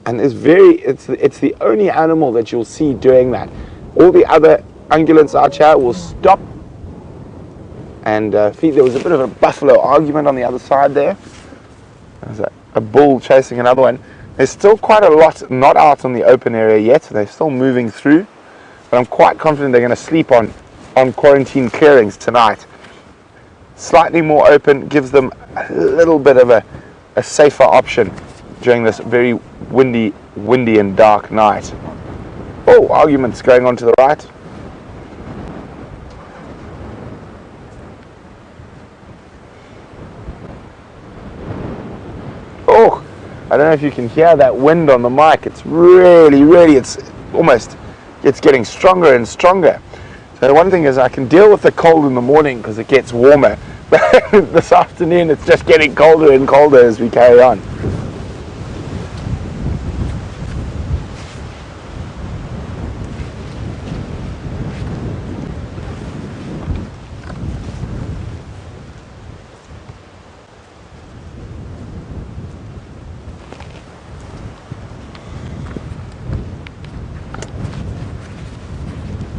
And it's the only animal that you'll see doing that. All the other ungulates out here will stop and feed. There was a bit of a buffalo argument on the other side there. There's a bull chasing another one. There's still quite a lot not out on the open area yet. They're still moving through. But I'm quite confident they're going to sleep on quarantine clearings tonight. Slightly more open gives them a little bit of a safer option during this very windy and dark night. Oh, arguments going on to the right. Oh, I don't know if you can hear that wind on the mic. It's really, it's getting stronger and stronger. So one thing is I can deal with the cold in the morning because it gets warmer. But this afternoon it's just getting colder and colder as we carry on.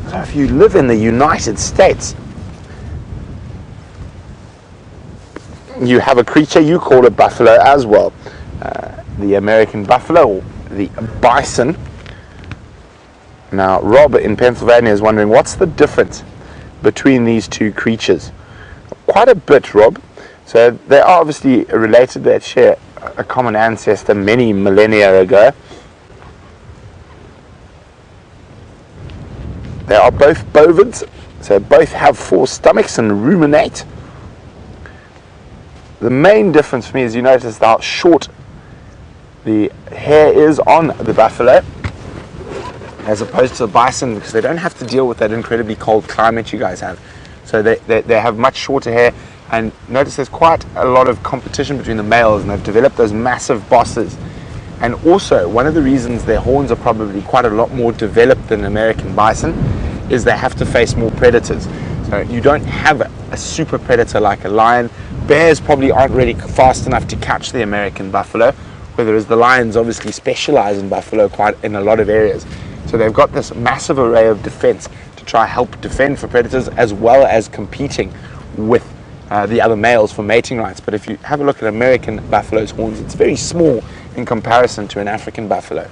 So if you live in the United States, you have a creature, you call it buffalo as well. The American buffalo, or the bison. Now, Rob in Pennsylvania is wondering, what's the difference between these two creatures? Quite a bit, Rob. So they are obviously related. They share a common ancestor many millennia ago. They are both bovids, so both have 4 stomachs and ruminate. The main difference for me is you notice how short the hair is on the buffalo as opposed to the bison, because they don't have to deal with that incredibly cold climate you guys have. So they have much shorter hair, and notice there's quite a lot of competition between the males, and they've developed those massive bosses. And also, one of the reasons their horns are probably quite a lot more developed than American bison is they have to face more predators. So you don't have a super predator like a lion. Bears probably aren't really fast enough to catch the American buffalo, whereas the lions obviously specialize in buffalo quite in a lot of areas. So they've got this massive array of defense to try help defend for predators, as well as competing with the other males for mating rights. But if you have a look at American buffalo's horns, it's very small in comparison to an African buffalo.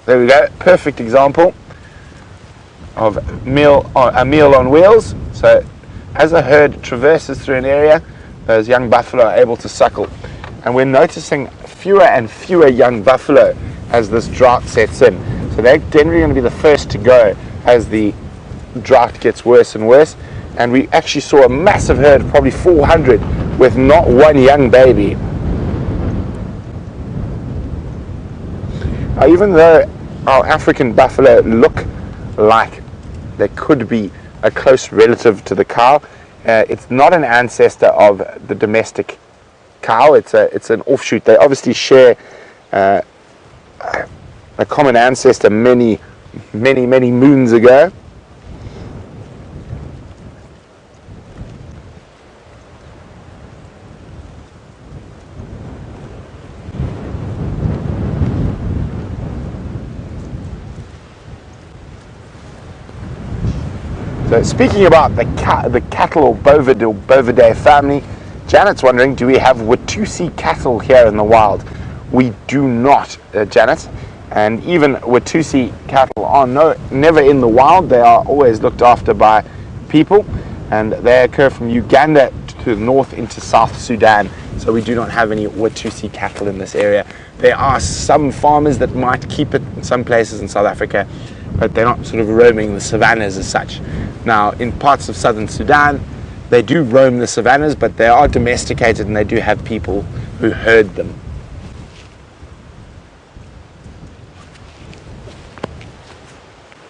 There we go, perfect example of a meal on wheels. So as a herd traverses through an area, those young buffalo are able to suckle. And we're noticing fewer and fewer young buffalo as this drought sets in. So they're generally going to be the first to go as the drought gets worse and worse. And we actually saw a massive herd, probably 400, with not one young baby. Now, even though our African buffalo look like they could be a close relative to the cow, it's not an ancestor of the domestic cow. It's an offshoot. They obviously share a common ancestor many moons ago. So speaking about the cattle or Bovidae family, Janet's wondering, do we have Watusi cattle here in the wild? We do not, Janet. And even Watusi cattle are never in the wild. They are always looked after by people, and they occur from Uganda to the north into South Sudan. So we do not have any Watusi cattle in this area. There are some farmers that might keep it in some places in South Africa, but they're not sort of roaming the savannas as such. Now, in parts of southern Sudan, they do roam the savannas, but they are domesticated and they do have people who herd them.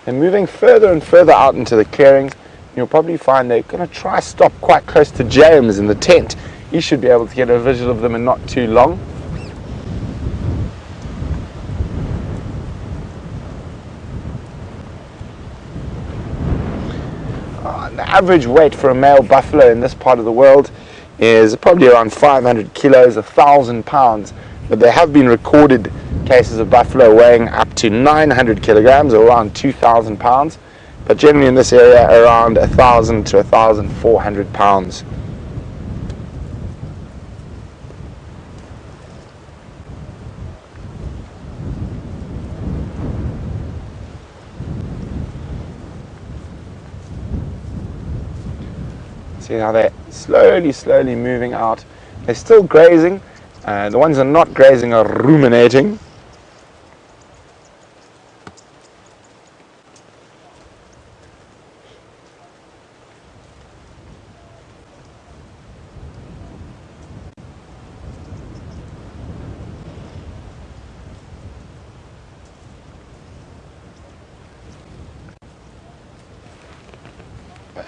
And moving further and further out into the clearings, you'll probably find they're going to try stop quite close to James in the tent. You should be able to get a visual of them in not too long. The average weight for a male buffalo in this part of the world is probably around 500 kilos, 1,000 pounds. But there have been recorded cases of buffalo weighing up to 900 kilograms, or around 2,000 pounds. But generally in this area, around 1,000 to 1,400 pounds. See how they're slowly moving out. They're still grazing. The ones that are not grazing are ruminating.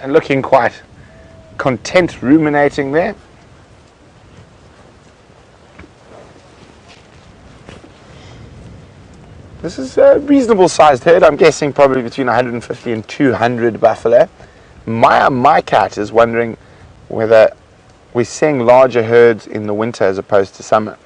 And looking quite content ruminating there. This is a reasonable sized herd. I'm guessing probably between 150 and 200 buffalo. My cat is wondering whether we're seeing larger herds in the winter as opposed to summer.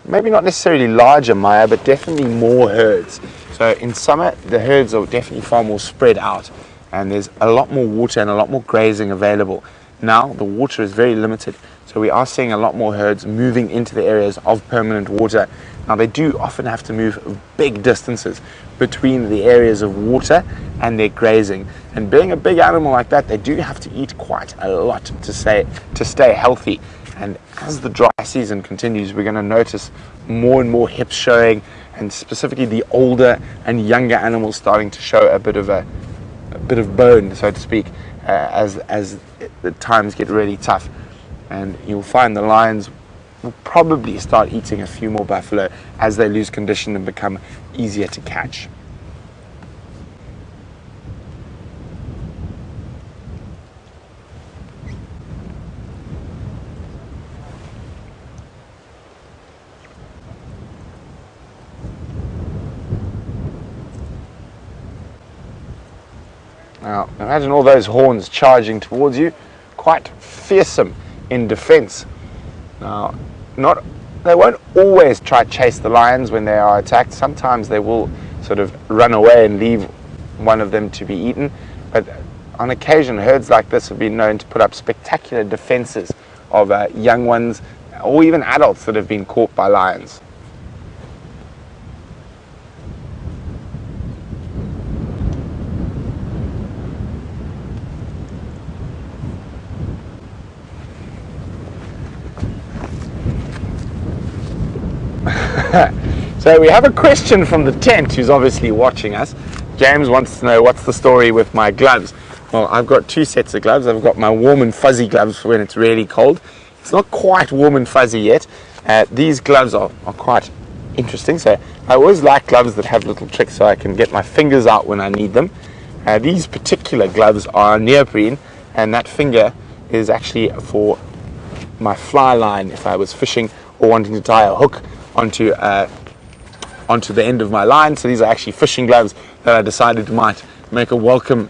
Maybe not necessarily larger, Maya, but definitely more herds. So in summer, the herds are definitely far more spread out, and there's a lot more water and a lot more grazing available. Now the water is very limited, so we are seeing a lot more herds moving into the areas of permanent water. Now they do often have to move big distances between the areas of water and their grazing, and being a big animal like that, they do have to eat quite a lot to stay healthy. And as the dry season continues, we're going to notice more and more hips showing, and specifically the older and younger animals starting to show a bit of bone, so to speak, as the times get really tough. And you'll find the lions will probably start eating a few more buffalo as they lose condition and become easier to catch. Now, imagine all those horns charging towards you, quite fearsome in defense. Now, they won't always try to chase the lions when they are attacked. Sometimes they will sort of run away and leave one of them to be eaten. But on occasion, herds like this have been known to put up spectacular defenses of young ones or even adults that have been caught by lions. So we have a question from the tent who's obviously watching us. James wants to know what's the story with my gloves. Well, I've got two sets of gloves. I've got my warm and fuzzy gloves for when it's really cold. It's not quite warm and fuzzy yet. These gloves are quite interesting. So I always like gloves that have little tricks so I can get my fingers out when I need them. These particular gloves are neoprene, and that finger is actually for my fly line if I was fishing or wanting to tie a hook onto the end of my line. So these are actually fishing gloves that I decided might make a welcome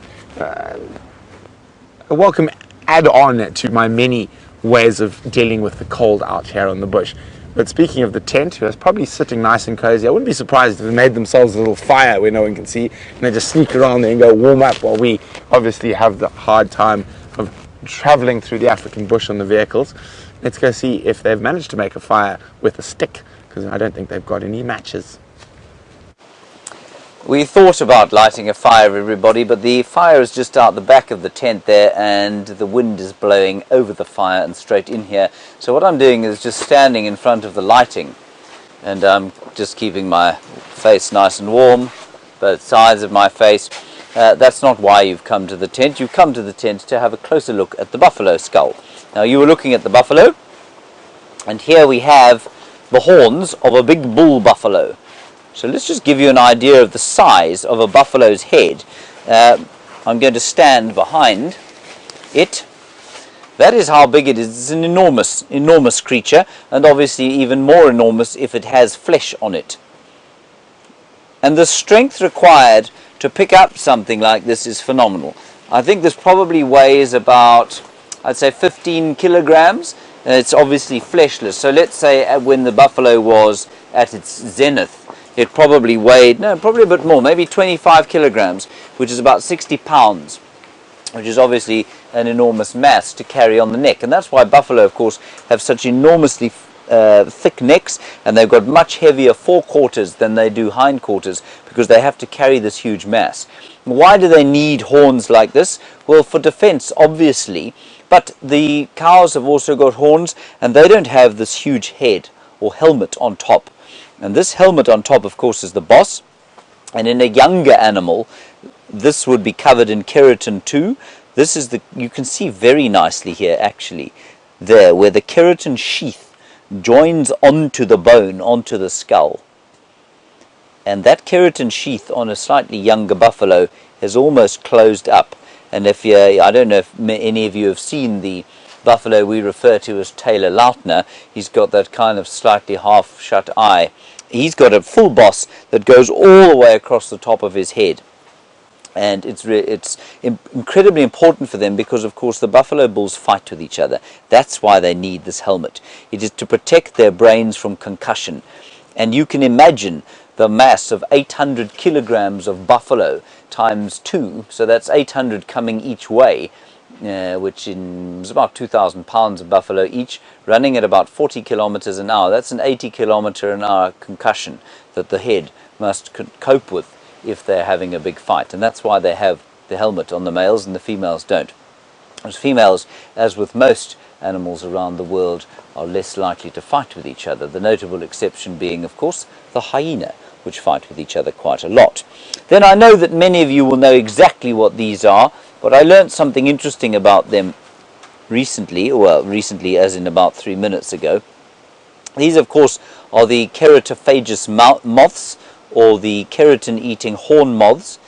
add-on to my many ways of dealing with the cold out here on the bush. But speaking of the tent, it's probably sitting nice and cozy. I wouldn't be surprised if they made themselves a little fire where no one can see, and they just sneak around there and go warm up while we obviously have the hard time of traveling through the African bush on the vehicles. Let's go see if they've managed to make a fire with a stick, because I don't think they've got any matches. We thought about lighting a fire, everybody, but the fire is just out the back of the tent there, and the wind is blowing over the fire and straight in here. So what I'm doing is just standing in front of the lighting, and I'm just keeping my face nice and warm, both sides of my face. That's not why you've come to the tent. You've come to the tent to have a closer look at the buffalo skull. Now, you were looking at the buffalo, and here we have the horns of a big bull buffalo. So let's just give you an idea of the size of a buffalo's head. I'm going to stand behind it. That is how big it is. It's an enormous, enormous creature, and obviously even more enormous if it has flesh on it. And the strength required to pick up something like this is phenomenal. I think this probably weighs about I'd say 15 kilograms. It's obviously fleshless. So let's say when the buffalo was at its zenith, it probably weighed, no, probably a bit more, maybe 25 kilograms, which is about 60 pounds, which is obviously an enormous mass to carry on the neck. And that's why buffalo, of course, have such enormously thick necks, and they've got much heavier forequarters than they do hindquarters, because they have to carry this huge mass. Why do they need horns like this? Well, for defense, obviously, but the cows have also got horns, and they don't have this huge head or helmet on top. And this helmet on top, of course, is the boss. And in a younger animal, this would be covered in keratin too. This is you can see very nicely here, actually, there, where the keratin sheath joins onto the bone, onto the skull. And that keratin sheath on a slightly younger buffalo has almost closed up. And if I don't know if any of you have seen the buffalo we refer to as Taylor Lautner, he's got that kind of slightly half-shut eye. He's got a full boss that goes all the way across the top of his head. And it's incredibly important for them because, of course, the buffalo bulls fight with each other. That's why they need this helmet. It is to protect their brains from concussion. And you can imagine the mass of 800 kilograms of buffalo times 2, so that's 800 coming each way, which is about 2,000 pounds of buffalo each, running at about 40 kilometers an hour. That's an 80 kilometer an hour concussion that the head must cope with if they're having a big fight. And that's why they have the helmet on the males and the females don't. As females, as with most animals around the world, are less likely to fight with each other, the notable exception being, of course, the hyena, which fight with each other quite a lot. Then I know that many of you will know exactly what these are, but I learned something interesting about them recently, well, recently as in about 3 minutes ago. These, of course, are the keratophagous moths, or the keratin-eating horn moths.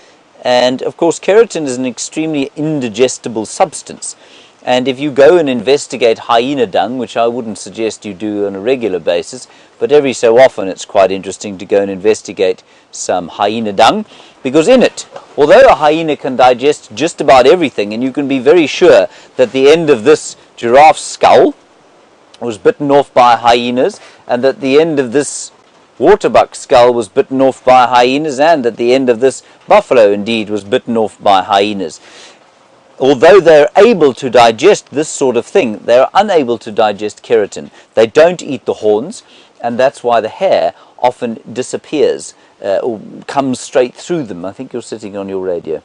And, of course, keratin is an extremely indigestible substance. And if you go and investigate hyena dung, which I wouldn't suggest you do on a regular basis, but every so often it's quite interesting to go and investigate some hyena dung, because in it, although a hyena can digest just about everything, and you can be very sure that the end of this giraffe's skull was bitten off by hyenas, and that the end of this waterbuck skull was bitten off by hyenas, and at the end of this buffalo indeed was bitten off by hyenas. Although they're able to digest this sort of thing, they're unable to digest keratin. They don't eat the horns, and that's why the hair often disappears or comes straight through them. I think you're sitting on your radio.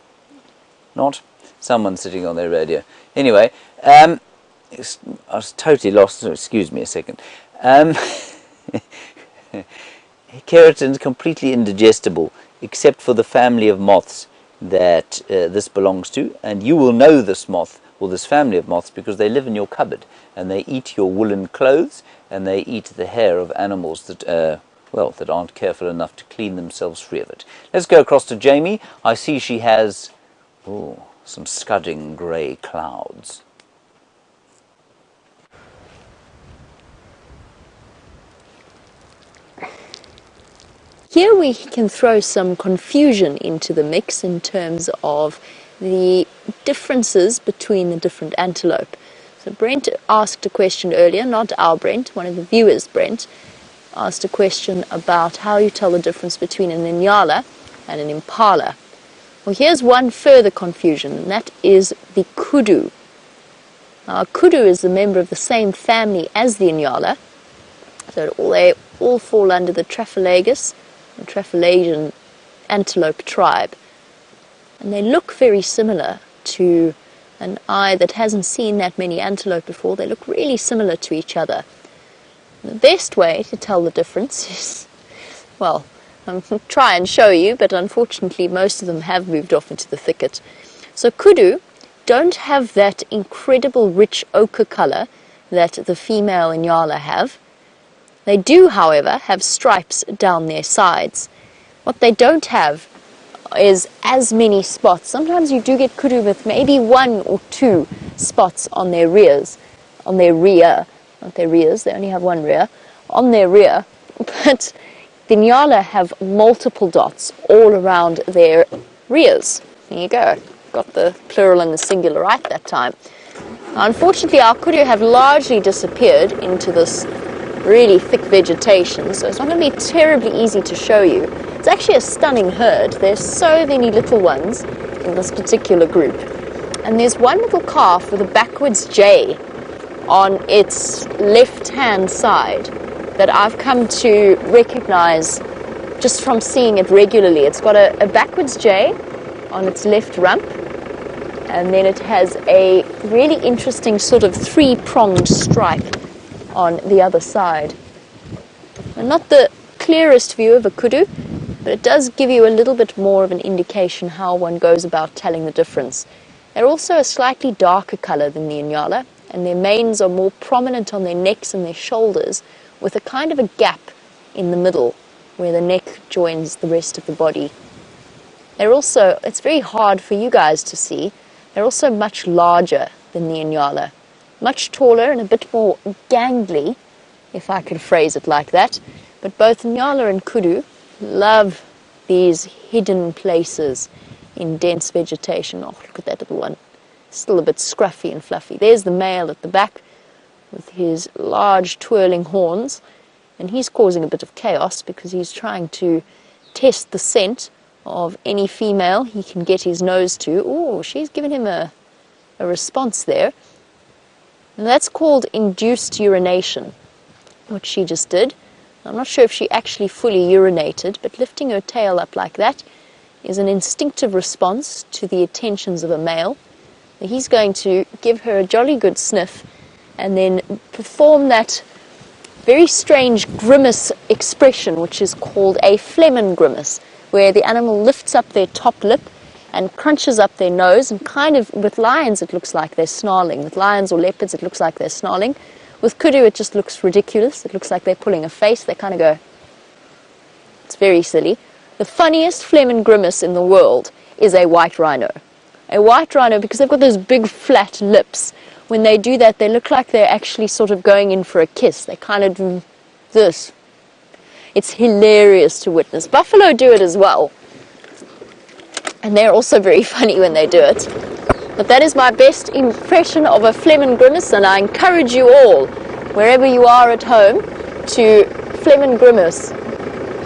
Not? Someone's sitting on their radio. Anyway, I was totally lost, so excuse me a second. Keratin is completely indigestible, except for the family of moths that this belongs to, and you will know this moth or this family of moths because they live in your cupboard and they eat your woolen clothes and they eat the hair of animals that that aren't careful enough to clean themselves free of it. Let's go across to Jamie. I see she has some scudding grey clouds. Here we can throw some confusion into the mix in terms of the differences between the different antelope. So Brent asked a question earlier, not our Brent, one of the viewers, Brent, asked a question about how you tell the difference between an Inyala and an Impala. Well, here's one further confusion, and that is the kudu. Now, a kudu is a member of the same family as the Inyala, so they all fall under the Traphalagus, the Traphalagian antelope tribe. And they look very similar to an eye that hasn't seen that many antelope before. They look really similar to each other. The best way to tell the difference is, well, I'll try and show you, but unfortunately most of them have moved off into the thicket. So kudu don't have that incredible rich ochre color that the female Inyala have. They do, however, have stripes down their sides. What they don't have is as many spots. Sometimes you do get kudu with maybe 1 or 2 spots on their rears, not their rears, they only have 1 rear, on their rear. But the Inyala have multiple dots all around their rears. There you go, got the plural and the singular right that time. Unfortunately, our kudu have largely disappeared into this really thick vegetation, so it's not going to be terribly easy to show you. It's actually a stunning herd. There's so many little ones in this particular group. And there's one little calf with a backwards J on its left-hand side that I've come to recognize just from seeing it regularly. It's got a backwards J on its left rump, and then it has a really interesting sort of three-pronged stripe on the other side. And not the clearest view of a kudu, but it does give you a little bit more of an indication how one goes about telling the difference. They're also a slightly darker color than the Inyala, and their manes are more prominent on their necks and their shoulders, with a kind of a gap in the middle where the neck joins the rest of the body. They're also, it's very hard for you guys to see, they're also much larger than the Inyala. Much taller and a bit more gangly, if I can phrase it like that. But both Inyala and kudu love these hidden places in dense vegetation. Oh, look at that little one. Still a bit scruffy and fluffy. There's the male at the back with his large twirling horns. And he's causing a bit of chaos because he's trying to test the scent of any female he can get his nose to. Oh, she's given him a response there. And that's called induced urination, what she just did. I'm not sure if she actually fully urinated, but lifting her tail up like that is an instinctive response to the attentions of a male. He's going to give her a jolly good sniff and then perform that very strange grimace expression, which is called a phlegm grimace, where the animal lifts up their top lip and crunches up their nose, and kind of, with lions it looks like they're snarling. With lions or leopards it looks like they're snarling. With kudu it just looks ridiculous. It looks like they're pulling a face. They kind of go, it's very silly. The funniest phlegm grimace in the world is a white rhino. A white rhino, because they've got those big flat lips, when they do that they look like they're actually sort of going in for a kiss. They kind of do this. It's hilarious to witness. Buffalo do it as well. And they're also very funny when they do it. But that is my best impression of a phlegm grimace, and I encourage you all, wherever you are at home, to phlegm grimace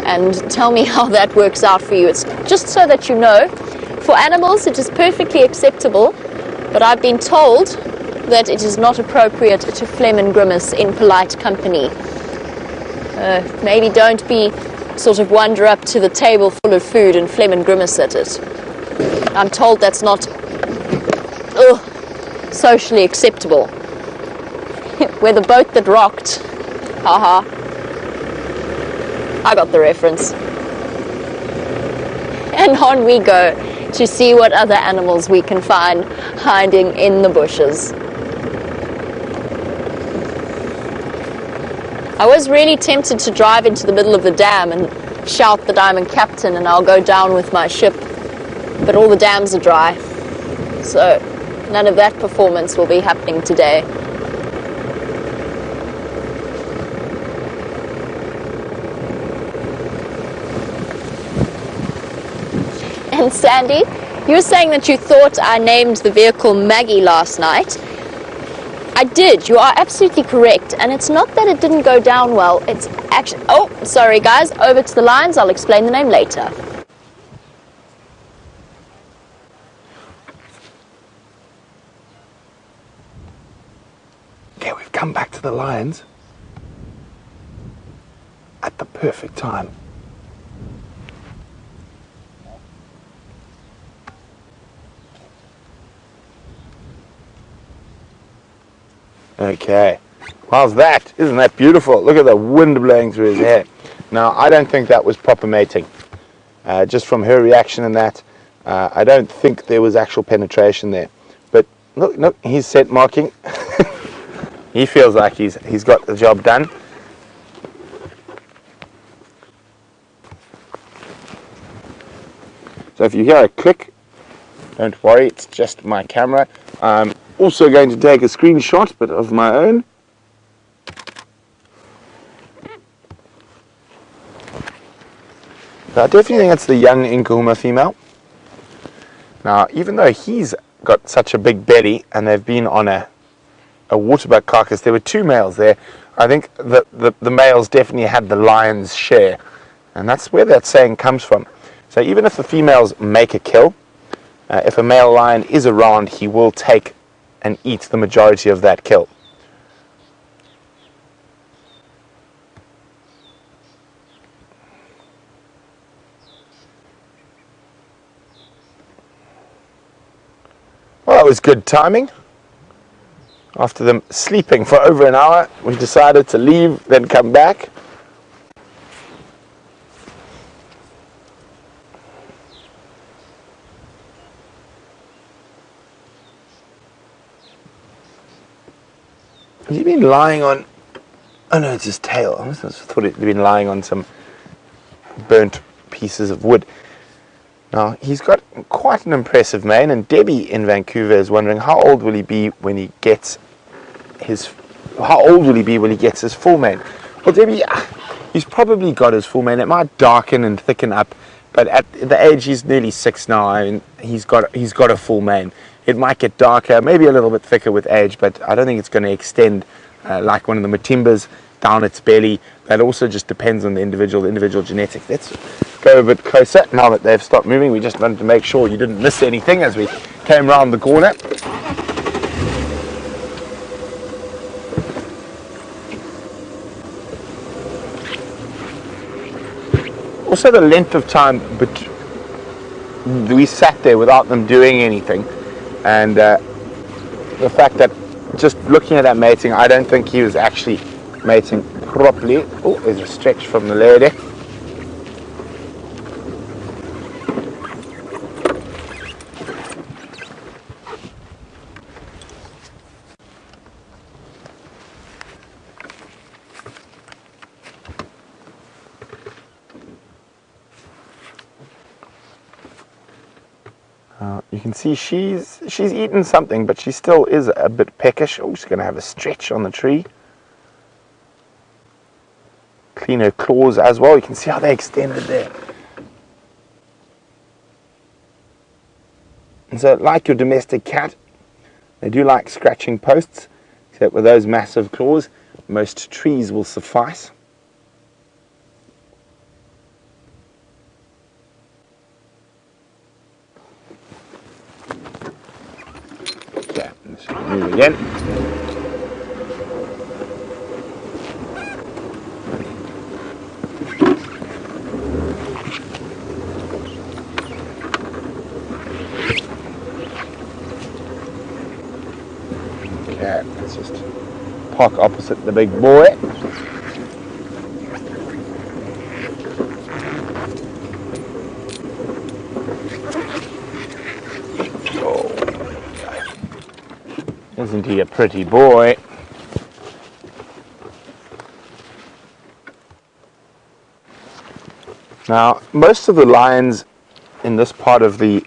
and tell me how that works out for you. It's just so that you know. For animals it is perfectly acceptable, but I've been told that it is not appropriate to phlegm grimace in polite company. Maybe don't be sort of wander up to the table full of food and phlegm grimace at it. I'm told that's not socially acceptable. We're the boat that rocked. Haha. I got the reference. And on we go to see what other animals we can find hiding in the bushes. I was really tempted to drive into the middle of the dam and shout that I'm a captain and I'll go down with my ship, but all the dams are dry, so none of that performance will be happening today. And Sandy, you were saying that you thought I named the vehicle Maggie last night. I did. You are absolutely correct. And it's not that it didn't go down well. It's actually... Oh, sorry guys. Over to the lines. I'll explain the name later. Okay, we've come back to the lions at the perfect time. Okay, how's that? Isn't that beautiful? Look at the wind blowing through his hair. Now, I don't think that was proper mating. Just from her reaction and that, I don't think there was actual penetration there. But look, he's scent marking. He feels like he's got the job done. So if you hear a click, don't worry, it's just my camera. I'm also going to take a screenshot, but of my own. So I definitely think it's the young Inkahuma female. Now, even though he's got such a big belly and they've been on a a waterbuck carcass. There were 2 males there. I think the males definitely had the lion's share, and that's where that saying comes from. So even if the females make a kill, if a male lion is around, he will take and eat the majority of that kill. Well, that was good timing. After them sleeping for over an hour, we decided to leave, then come back. Has he been lying on... Oh no, it's his tail. I thought he'd been lying on some burnt pieces of wood. Now, he's got quite an impressive mane, and Debbie in Vancouver is wondering how old will he be when he gets his full mane. Well, Debbie, he's probably got his full mane. It might darken and thicken up, but at the age he's nearly 6 now, and he's got a full mane. It might get darker, maybe a little bit thicker with age, but I don't think it's going to extend like one of the Matimbas down its belly. That also just depends on the individual genetics. Let's go a bit closer now that they've stopped moving. We just wanted to make sure you didn't miss anything as we came around the corner. Also, the length of time we sat there without them doing anything, and the fact that just looking at that mating, I don't think he was actually mating properly. Oh, there's a stretch from the lady. You can see she's eaten something, but she still is a bit peckish. Oh, she's going to have a stretch on the tree. Clean her claws as well. You can see how they extended there. And so, like your domestic cat, they do like scratching posts, except with those massive claws, most trees will suffice. Okay, let's move again. Okay, let's just park opposite the big boy. Isn't he a pretty boy? Now, most of the lions in this part of the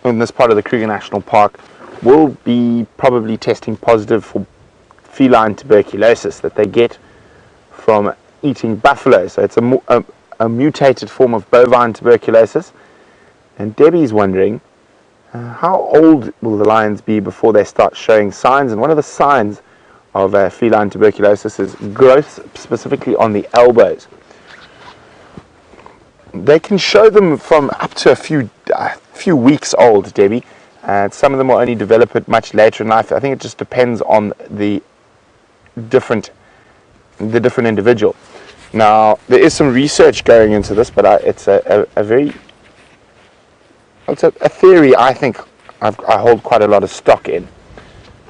Kruger National Park will be probably testing positive for feline tuberculosis that they get from eating buffalo. So it's a mutated form of bovine tuberculosis. And Debbie's wondering, how old will the lions be before they start showing signs? And one of the signs of feline tuberculosis is growth, specifically on the elbows. They can show them from up to a few weeks old, Debbie. Some of them will only develop it much later in life. I think it just depends on the different individual. Now, there is some research going into this, but it's a theory I think I hold quite a lot of stock in.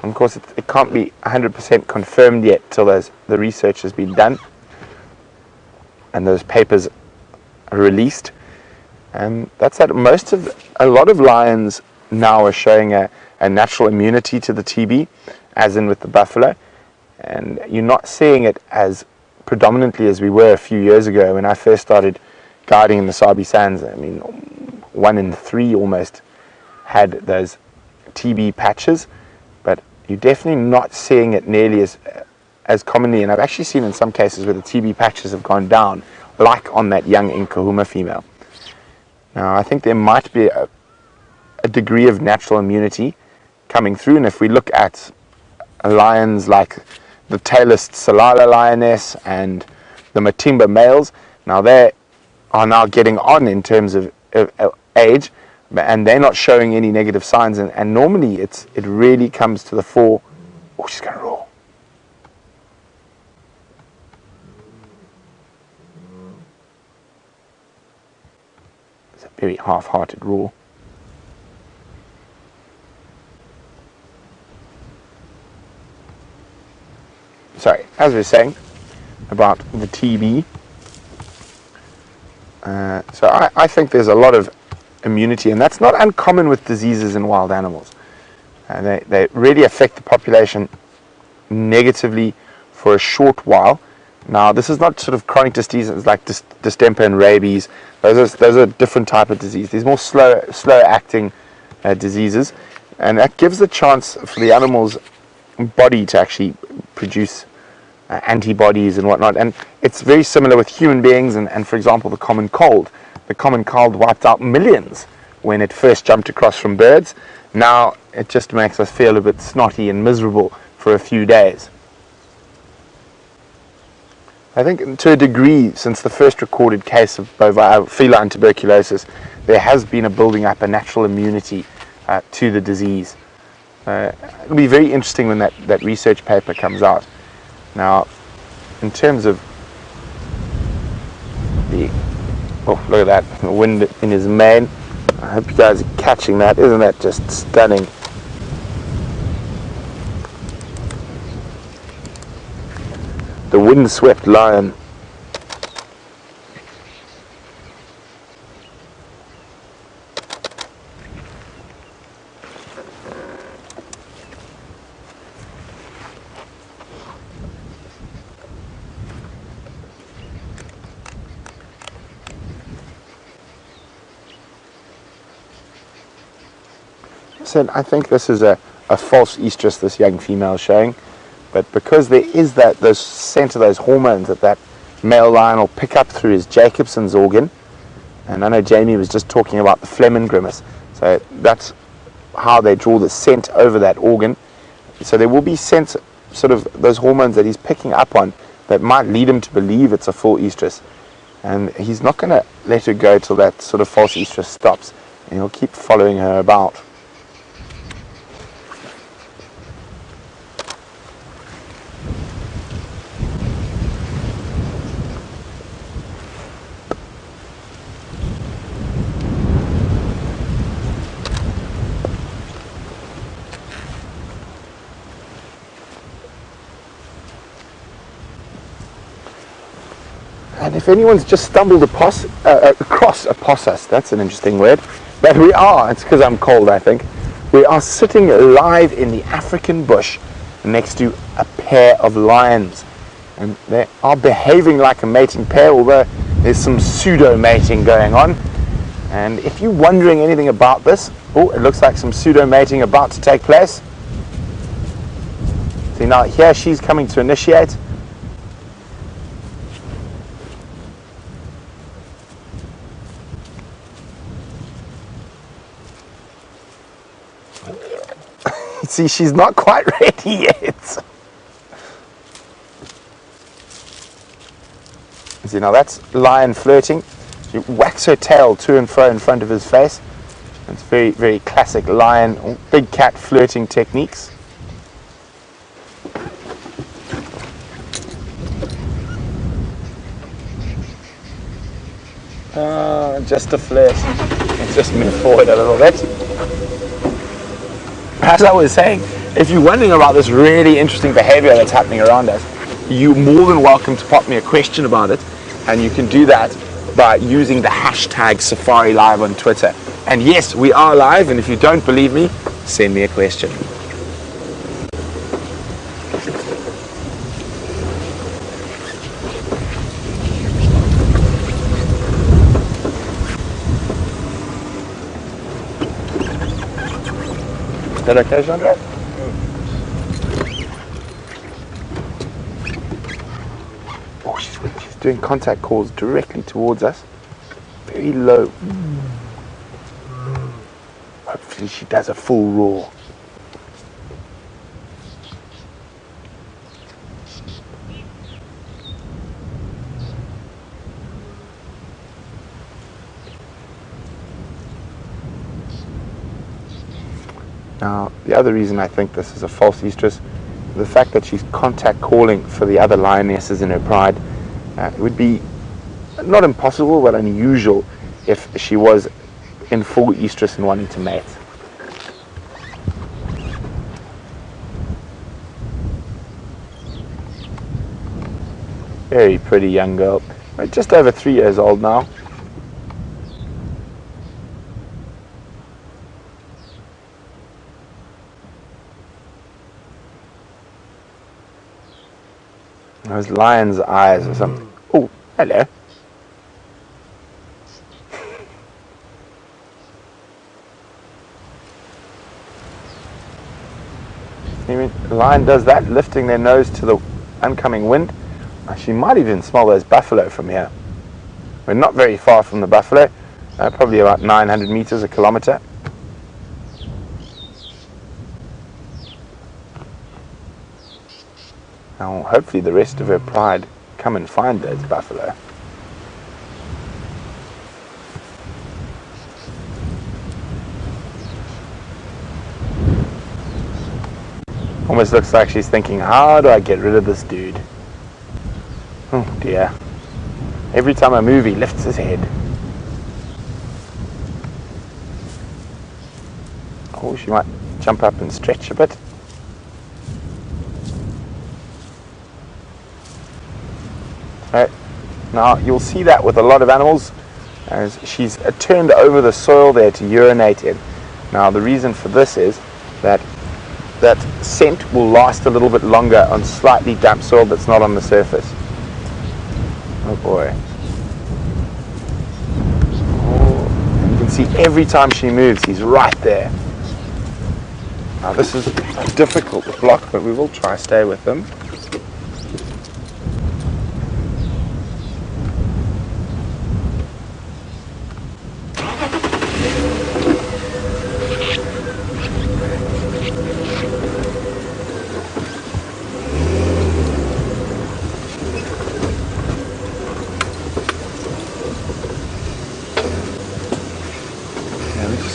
And of course, it can't be 100% confirmed yet till the research has been done and those papers are released. And that's that. A lot of lions now are showing a natural immunity to the TB, as in with the buffalo. And you're not seeing it as predominantly as we were a few years ago when I first started guiding in the Sabi Sands. I mean, 1 in 3 almost had those TB patches, but you're definitely not seeing it nearly as commonly. And I've actually seen in some cases where the TB patches have gone down, like on that young Nkahuma female. Now, I think there might be a degree of natural immunity coming through, and if we look at lions like the tailless Salala lioness and the Matimba males. Now they are now getting on in terms of age, and they're not showing any negative signs, and normally it really comes to the fore. Oh, she's going to roar. It's a very half-hearted roar. Sorry, as we were saying about the TB, so I think there's a lot of immunity, and that's not uncommon with diseases in wild animals. They really affect the population negatively for a short while. Now, this is not sort of chronic diseases like distemper and rabies. Those are different type of disease. These more slow acting diseases, and that gives the chance for the animal's body to actually produce antibodies and whatnot. And it's very similar with human beings, and for example, the common cold. The common cold wiped out millions when it first jumped across from birds. Now it just makes us feel a bit snotty and miserable for a few days. I think to a degree, since the first recorded case of feline tuberculosis, there has been a building up a natural immunity to the disease. It'll be very interesting when that research paper comes out. Now, in terms of oh, look at that, the wind in his mane. I hope you guys are catching that. Isn't that just stunning? The windswept lion. I think this is a false estrus this young female is showing, but because there is those scent of those hormones that male lion will pick up through his Jacobson's organ, and I know Jamie was just talking about the Fleming grimace, so that's how they draw the scent over that organ. So there will be scent, sort of those hormones that he's picking up on, that might lead him to believe it's a full estrus, and he's not going to let her go till that sort of false estrus stops, and he'll keep following her about. And if anyone's just stumbled across a possum, that's an interesting word, but it's because I'm cold, I think. We are sitting live in the African bush next to a pair of lions. And they are behaving like a mating pair, although there's some pseudo-mating going on. And if you're wondering anything about this, it looks like some pseudo-mating about to take place. See, now here she's coming to initiate. See, she's not quite ready yet. See, now that's lion flirting. She whacks her tail to and fro in front of his face. It's very, very classic lion, big cat flirting techniques. Just a flirt. Let's just move forward a little bit. As I was saying, if you're wondering about this really interesting behavior that's happening around us, you're more than welcome to pop me a question about it, and you can do that by using the hashtag #SafariLive on Twitter. And yes, we are live, and if you don't believe me, send me a question. Is that okay, Jean-Jacques? Oh, she's doing contact calls directly towards us. Very low. Hopefully she does a full roar. Now, the other reason I think this is a false estrus, the fact that she's contact calling for the other lionesses in her pride. It would be not impossible, but unusual if she was in full estrus and wanting to mate. Very pretty young girl, just over 3 years old now. Those lion's eyes or something. Oh, hello. The lion does that, lifting their nose to the oncoming wind. She might even smell those buffalo from here. We're not very far from the buffalo, probably about 900 meters, a kilometer. Now, hopefully the rest of her pride come and find those buffalo. Almost looks like she's thinking, how do I get rid of this dude? Oh dear. Every time I move, he lifts his head. Oh, she might jump up and stretch a bit. Now, you'll see that with a lot of animals, as she's turned over the soil there to urinate in. Now, the reason for this is that that scent will last a little bit longer on slightly damp soil that's not on the surface. Oh boy. Oh, you can see every time she moves, he's right there. Now, this is difficult to block, but we will try to stay with him.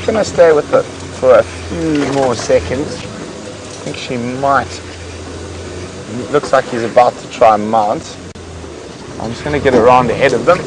Going to stay with it for a few more seconds. I think she might. It looks like he's about to try and mount. I'm just going to get around ahead of them.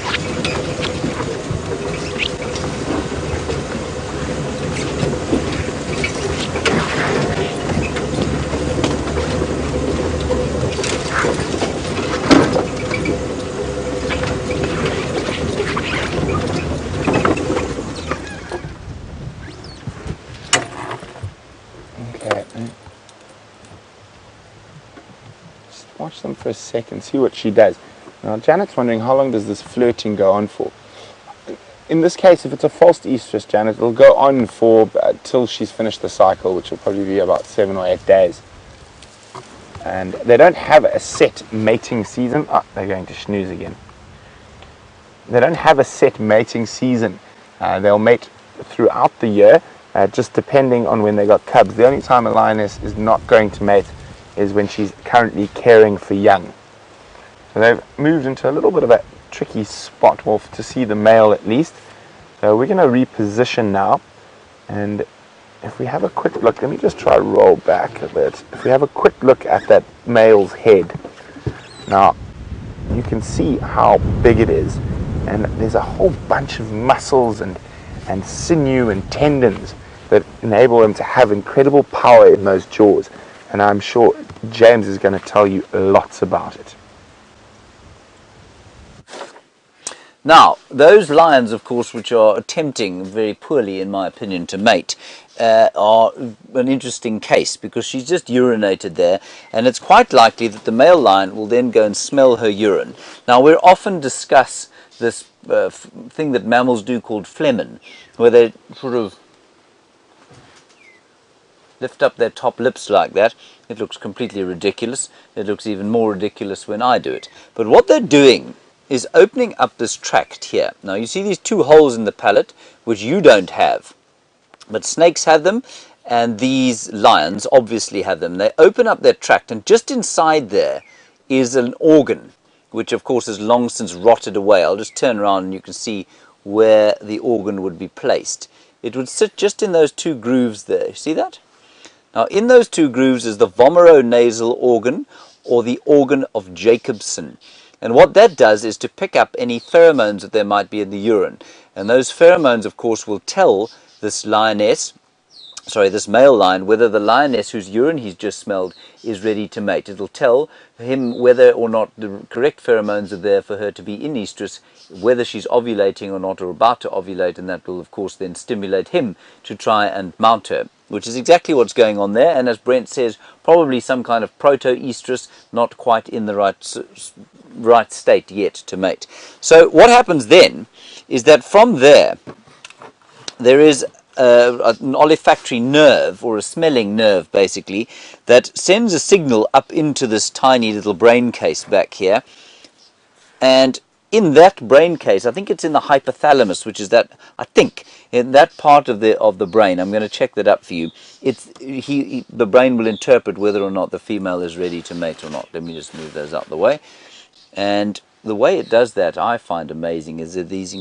Watch them for a second, see what she does. Now, Janet's wondering, how long does this flirting go on for? In this case, if it's a false estrus, Janet, it'll go on for till she's finished the cycle, which will probably be about 7 or 8 days. And they don't have a set mating season. Oh, they're going to snooze again. They don't have a set mating season. They'll mate throughout the year, just depending on when they got cubs. The only time a lioness is not going to mate is when she's currently caring for young. So they've moved into a little bit of a tricky spot, well, to see the male at least. So we're going to reposition now, and if we have a quick look, let me just try to roll back a bit. If we have a quick look at that male's head, now you can see how big it is, and there's a whole bunch of muscles and sinew and tendons that enable him to have incredible power in those jaws. And I'm sure James is going to tell you lots about it. Now, those lions, of course, which are attempting very poorly, in my opinion, to mate, are an interesting case, because she's just urinated there, and it's quite likely that the male lion will then go and smell her urine. Now, we often discuss this thing that mammals do called phlegmon, where they sort of lift up their top lips like that. It looks completely ridiculous. It looks even more ridiculous when I do it. But what they're doing is opening up this tract here. Now, you see these two holes in the palate, which you don't have, but snakes have them, and these lions obviously have them. They open up their tract, and just inside there is an organ, which of course has long since rotted away. I'll just turn around and you can see where the organ would be placed. It would sit just in those two grooves there. See that? Now, in those two grooves is the vomeronasal organ, or the organ of Jacobson. And what that does is to pick up any pheromones that there might be in the urine. And those pheromones, of course, will tell this this male lion, whether the lioness whose urine he's just smelled is ready to mate. It'll tell him whether or not the correct pheromones are there for her to be in estrus, whether she's ovulating or not, or about to ovulate, and that will, of course, then stimulate him to try and mount her, which is exactly what's going on there. And as Brent says, probably some kind of proto-estrus, not quite in the right state yet to mate. So what happens then is that from there is an olfactory nerve, or a smelling nerve basically, that sends a signal up into this tiny little brain case back here. And in that brain case, I think it's in the hypothalamus, which is that, I think, in that part of the brain, I'm going to check that up for you, the brain will interpret whether or not the female is ready to mate or not. Let me just move those out of the way. And the way it does that, I find amazing, is that these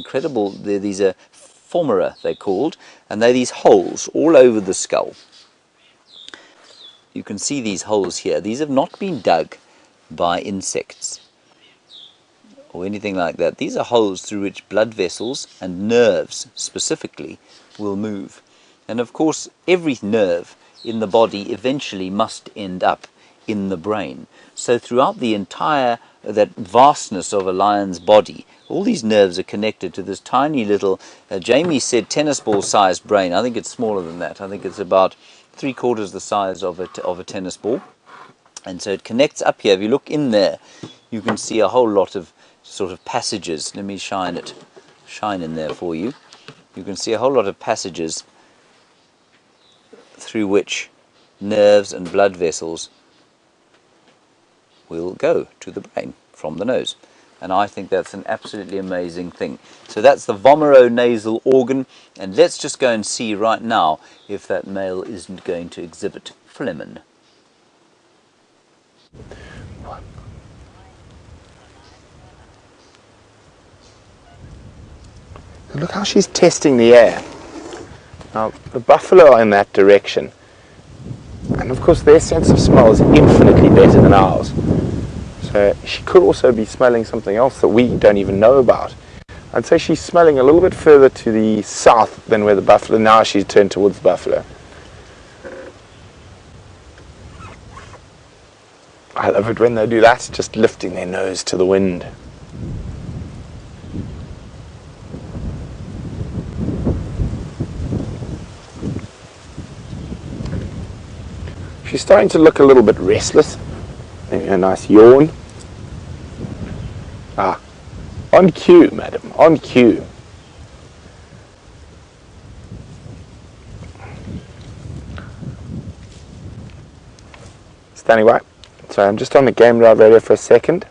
are formera, they're called, and they're these holes all over the skull. You can see these holes here. These have not been dug by insects or anything like that. These are holes through which blood vessels and nerves specifically will move. And of course, every nerve in the body eventually must end up in the brain. So throughout the entire, that vastness of a lion's body, all these nerves are connected to this tiny little, Jamie said tennis ball sized brain. I think it's smaller than that. I think it's about 3/4 the size of a tennis ball. And so it connects up here. If you look in there, you can see a whole lot of sort of passages. Let me shine in there for you. You can see a whole lot of passages through which nerves and blood vessels will go to the brain from the nose. And I think that's an absolutely amazing thing. So that's the vomeronasal organ, and let's just go and see right now if that male isn't going to exhibit phlegm. Look how she's testing the air. Now, the buffalo are in that direction. And of course, their sense of smell is infinitely better than ours. So she could also be smelling something else that we don't even know about. I'd say she's smelling a little bit further to the south than where the buffalo, now she's turned towards the buffalo. I love it when they do that, just lifting their nose to the wind. She's starting to look a little bit restless. Maybe a nice yawn. Ah, on cue, madam, on cue. Standing by. Sorry, I'm just on the game drive radio for a second.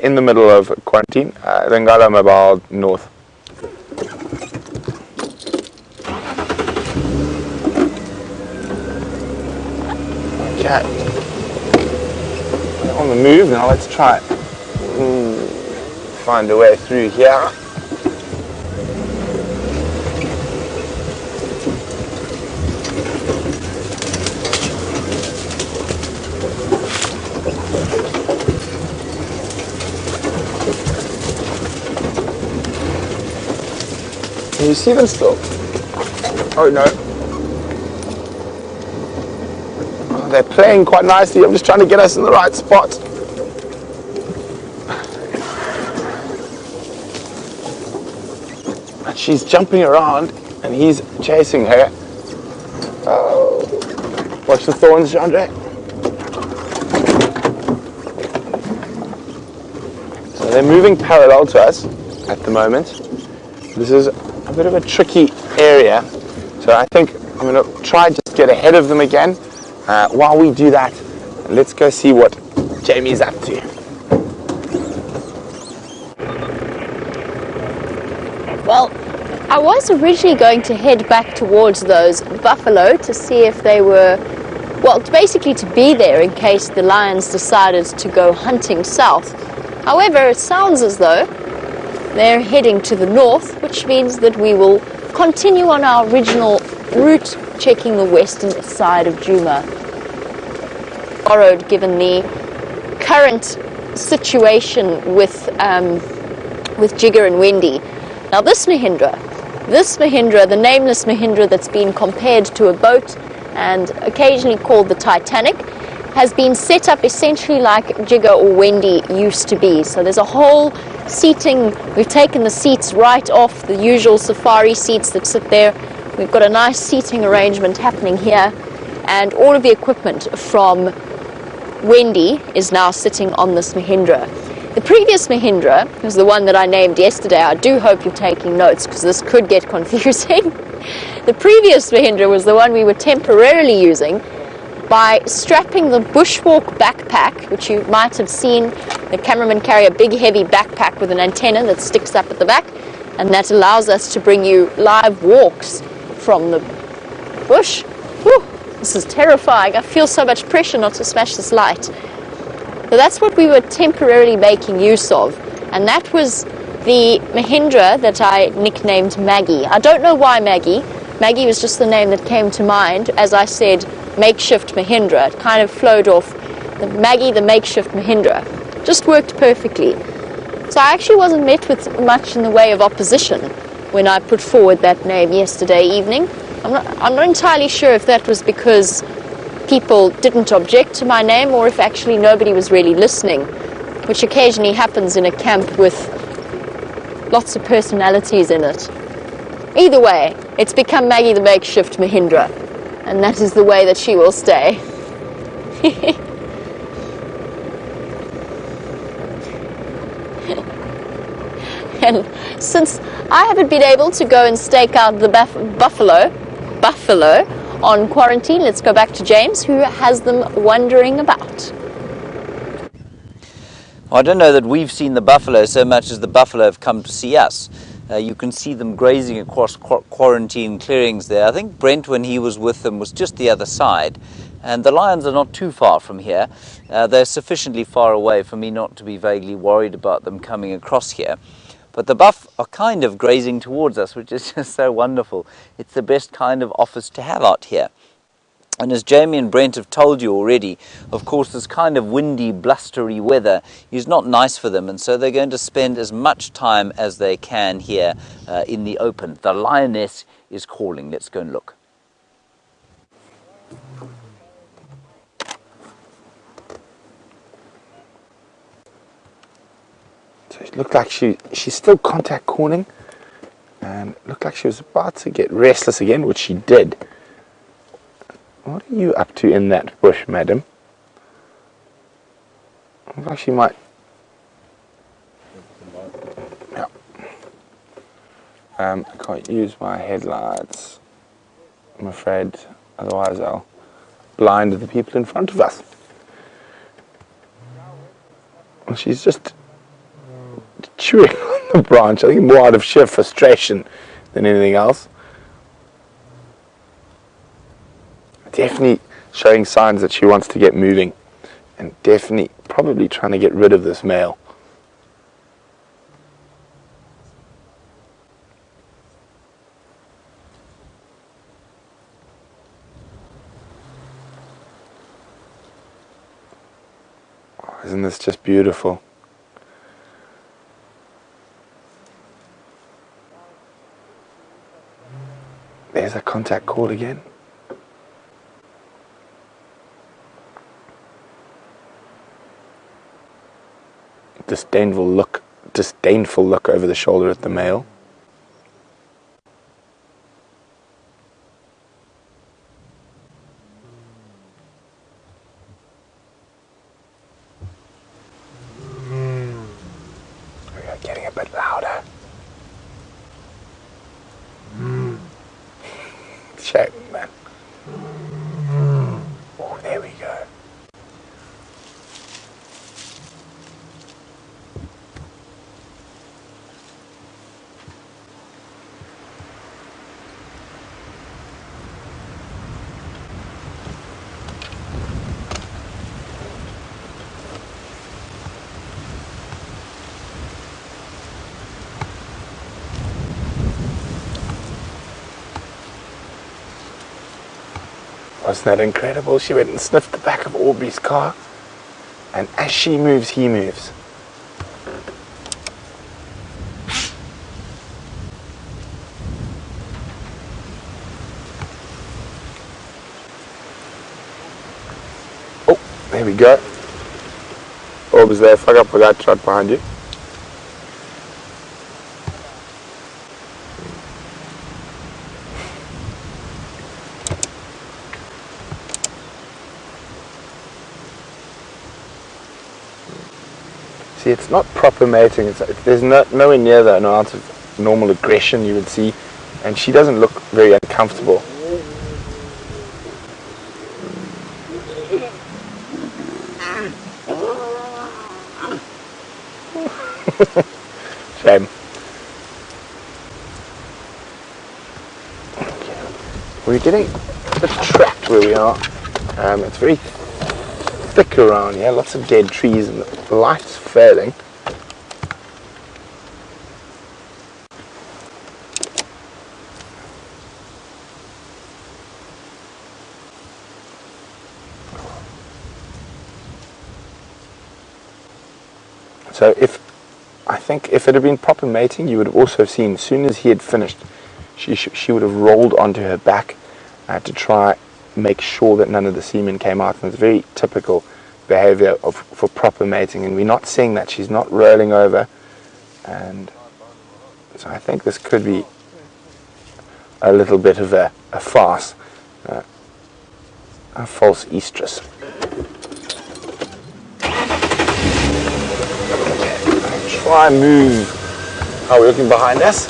In the middle of quarantine, Rengala Mobile North. Okay. On the move now, let's try find a way through here. Can you see them still? Oh no. Oh, they're playing quite nicely. I'm just trying to get us in the right spot. And she's jumping around and he's chasing her. Oh. Watch the thorns, Andre. So they're moving parallel to us at the moment. This is a bit of a tricky area, so I think I'm going to try just get ahead of them again. While we do that, let's go see what Jamie's up to. Well, I was originally going to head back towards those buffalo to see if they were, well, basically to be there in case the lions decided to go hunting south. However, it sounds as though They're heading to the north, which means that we will continue on our original route, checking the western side of Djuma. Borrowed, given the current situation with Jigger and Wendy. Now this Mahindra, the nameless Mahindra that's been compared to a boat and occasionally called the Titanic, has been set up essentially like Jigger or Wendy used to be. So there's a whole seating, we've taken the seats right off the usual safari seats that sit there. We've got a nice seating arrangement happening here, and all of the equipment from Wendy is now sitting on this Mahindra. The previous Mahindra was the one that I named yesterday. I do hope you're taking notes because this could get confusing. The previous Mahindra was the one we were temporarily using by strapping the bushwalk backpack, which you might have seen. The cameramen carry a big heavy backpack with an antenna that sticks up at the back, and that allows us to bring you live walks from the bush. Whew, this is terrifying. I feel so much pressure not to smash this light. So that's what we were temporarily making use of, and that was the Mahindra that I nicknamed Maggie. I don't know why Maggie. Maggie was just the name that came to mind. As I said, makeshift Mahindra. It kind of flowed off. Maggie, the makeshift Mahindra. Just worked perfectly. So I actually wasn't met with much in the way of opposition when I put forward that name yesterday evening. I'm not entirely sure if that was because people didn't object to my name or if actually nobody was really listening, which occasionally happens in a camp with lots of personalities in it. Either way, it's become Maggie the makeshift Mahindra, and that is the way that she will stay. And since I haven't been able to go and stake out the buffalo on quarantine, let's go back to James, who has them wandering about. Well, I don't know that we've seen the buffalo so much as the buffalo have come to see us. You can see them grazing across quarantine clearings there. I think Brent, when he was with them, was just the other side. And the lions are not too far from here. They're sufficiently far away for me not to be vaguely worried about them coming across here. But the buff are kind of grazing towards us, which is just so wonderful. It's the best kind of office to have out here. And as Jamie and Brent have told you already, of course, this kind of windy, blustery weather is not nice for them, and so they're going to spend as much time as they can here in the open. The lioness is calling. Let's go and look. So it looked like she's still contact calling, and it looked like she was about to get restless again, which she did. What are you up to in that bush, madam? Looks like she might. Yeah. I can't use my headlights, I'm afraid, otherwise I'll blind the people in front of us. Well, she's just chewing on the branch, I think more out of sheer frustration than anything else. Definitely showing signs that she wants to get moving, and definitely probably trying to get rid of this male. Oh, isn't this just beautiful? There's a contact call again. Disdainful look over the shoulder at the male. We're getting a bit louder. Shame, man. Oh, there we go. Wasn't that incredible? She went and sniffed the back of Aubrey's car, and as she moves, he moves. Oh, there we go. Aubrey's there, fuck up with that truck behind you. See, it's not proper mating. There's nowhere near the amount of normal aggression you would see, and she doesn't look very uncomfortable. Shame. We're getting a bit trapped where we are. It's very thick around here, lots of dead trees, and the light's failing. So I think if it had been proper mating, you would have also seen, as soon as he had finished, she would have rolled onto her back to try make sure that none of the semen came out. And it's very typical behavior for proper mating, and we're not seeing that. She's not rolling over, and so I think this could be a little bit of a farce, a false estrus. Try and move. Are we looking behind us?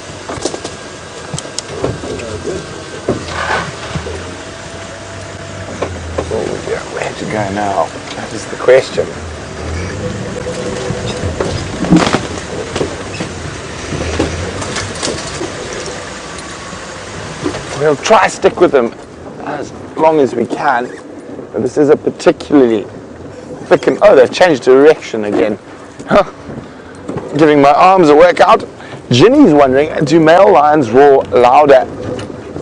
Oh dear, where to go now? That is the question. We'll try to stick with them as long as we can, but this is a particularly thick and... Oh, they've changed direction again. Giving my arms a workout. Ginny's wondering, do male lions roar louder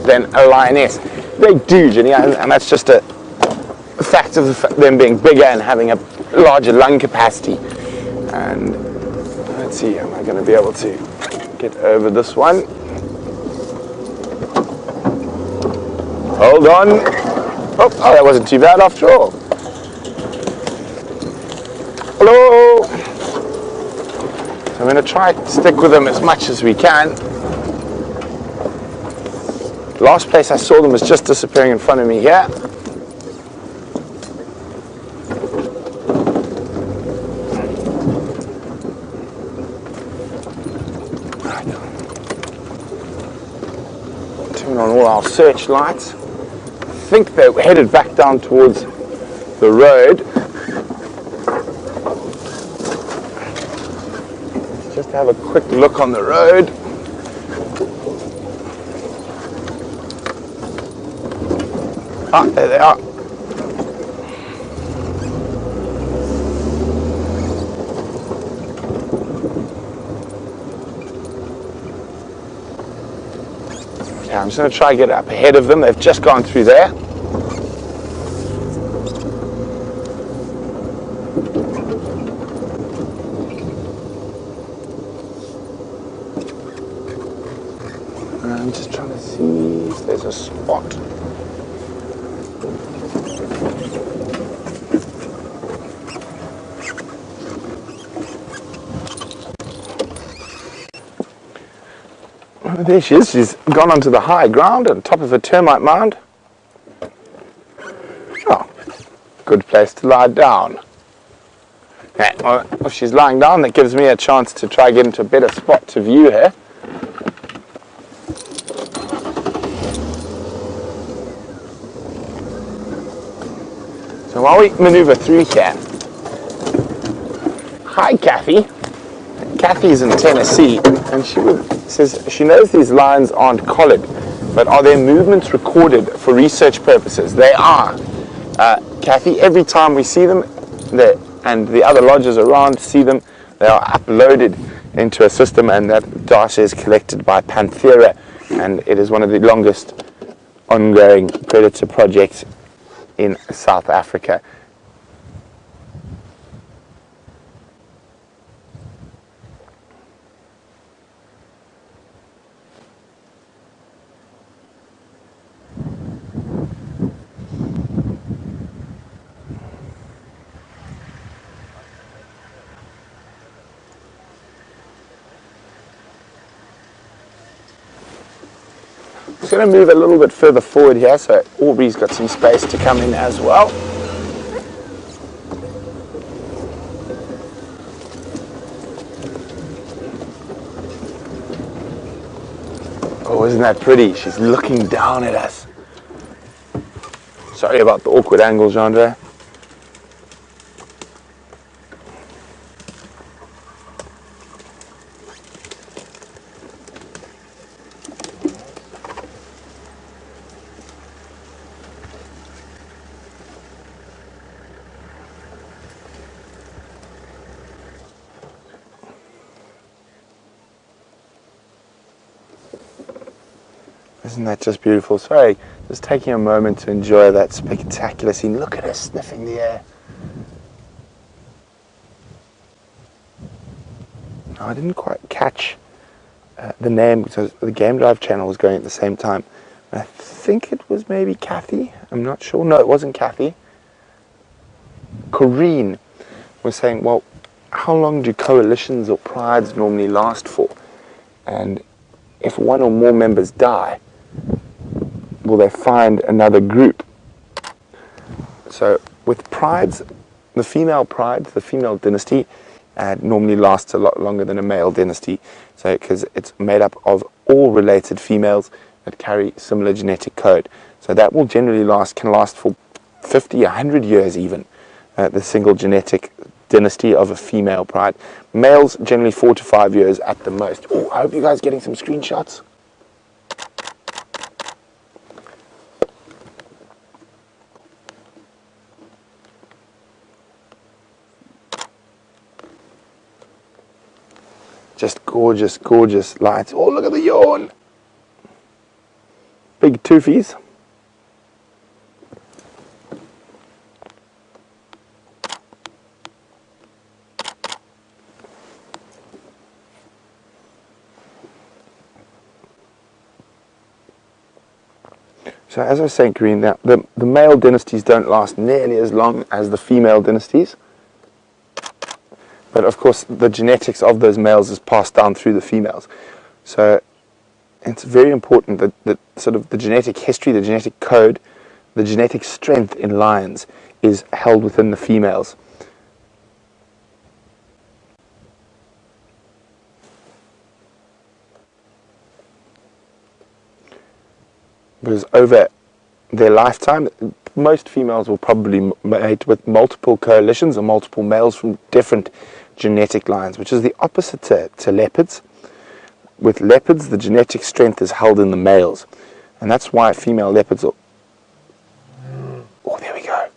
than a lioness? They do, Ginny, and that's just a fact of them being bigger and having a larger lung capacity. And let's see, am I going to be able to get over this one? Hold on. Oh, that wasn't too bad after all. Hello. So I'm going to try to stick with them as much as we can. Last place I saw them was just disappearing in front of me here. Turn on all our searchlights. I think they're headed back down towards the road. Just have a quick look on the road. Ah, there they are. Yeah, I'm just going to try and get up ahead of them. They've just gone through there. I'm just trying to see if there's a spot. Oh, there she is. She's gone onto the high ground on top of a termite mound. Oh, good place to lie down. Yeah, well, if she's lying down, that gives me a chance to try and get into a better spot to view her. So while we maneuver through here, hi Kathy. Kathy's in Tennessee, and she says she knows these lions aren't collared, but are their movements recorded for research purposes? They are. Kathy, every time we see them, and the other lodges around see them, they are uploaded into a system, and that data is collected by Panthera, and it is one of the longest ongoing predator projects in South Africa. I'm just going to move a little bit further forward here so Aubrey's got some space to come in as well. Oh, isn't that pretty? She's looking down at us. Sorry about the awkward angle, Jandre. Isn't that just beautiful? Sorry, just taking a moment to enjoy that spectacular scene. Look at her sniffing the air. No, I didn't quite catch the name because the Game Drive channel was going at the same time. I think it was maybe Kathy. I'm not sure. No, it wasn't Kathy. Corrine was saying, well, how long do coalitions or prides normally last for? And if one or more members die, will they find another group? So with prides, the female pride, the female dynasty, normally lasts a lot longer than a male dynasty. So because it's made up of all related females that carry similar genetic code. So that will generally can last for 50, 100 years even, the single genetic dynasty of a female pride. Males generally 4 to 5 years at the most. Oh, I hope you guys are getting some screenshots. Just gorgeous, gorgeous lights. Oh, look at the yawn. Big toofies. So as I was saying, Karine, the male dynasties don't last nearly as long as the female dynasties. But of course, the genetics of those males is passed down through the females. So it's very important that sort of the genetic history, the genetic code, the genetic strength in lions is held within the females. Because over their lifetime, most females will probably mate with multiple coalitions or multiple males from different genetic lines, which is the opposite to leopards. With leopards, the genetic strength is held in the males, and that's why female leopards are... Oh, there we go.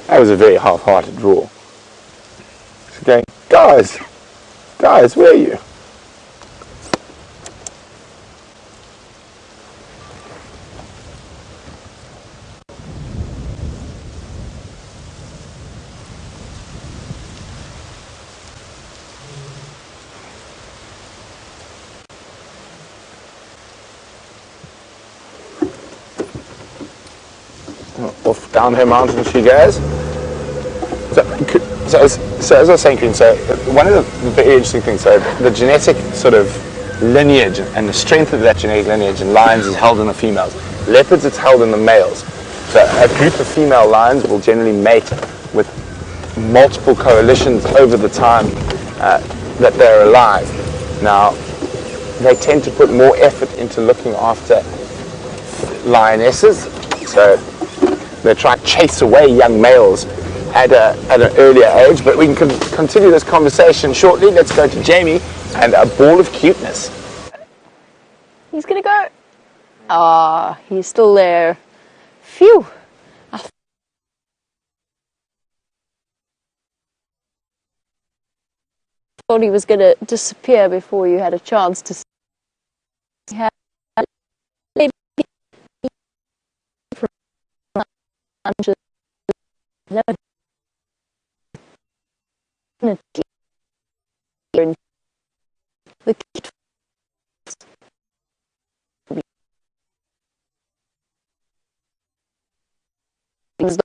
That was a very half-hearted roar. It's going, guys, where are you? Off down her mountain she goes. So as I was saying, so one of the very interesting things, so the genetic sort of lineage and the strength of that genetic lineage in lions is held in the females. Leopards, it's held in the males. So a group of female lions will generally mate with multiple coalitions over the time that they're alive. Now, they tend to put more effort into looking after lionesses, so they try to chase away young males at an earlier age. But we can continue this conversation shortly. Let's go to Jamie and a ball of cuteness. He's gonna go. Ah, he's still there. Phew. I thought he was gonna disappear before you had a chance to see him. lunges. No, definitely. The kid things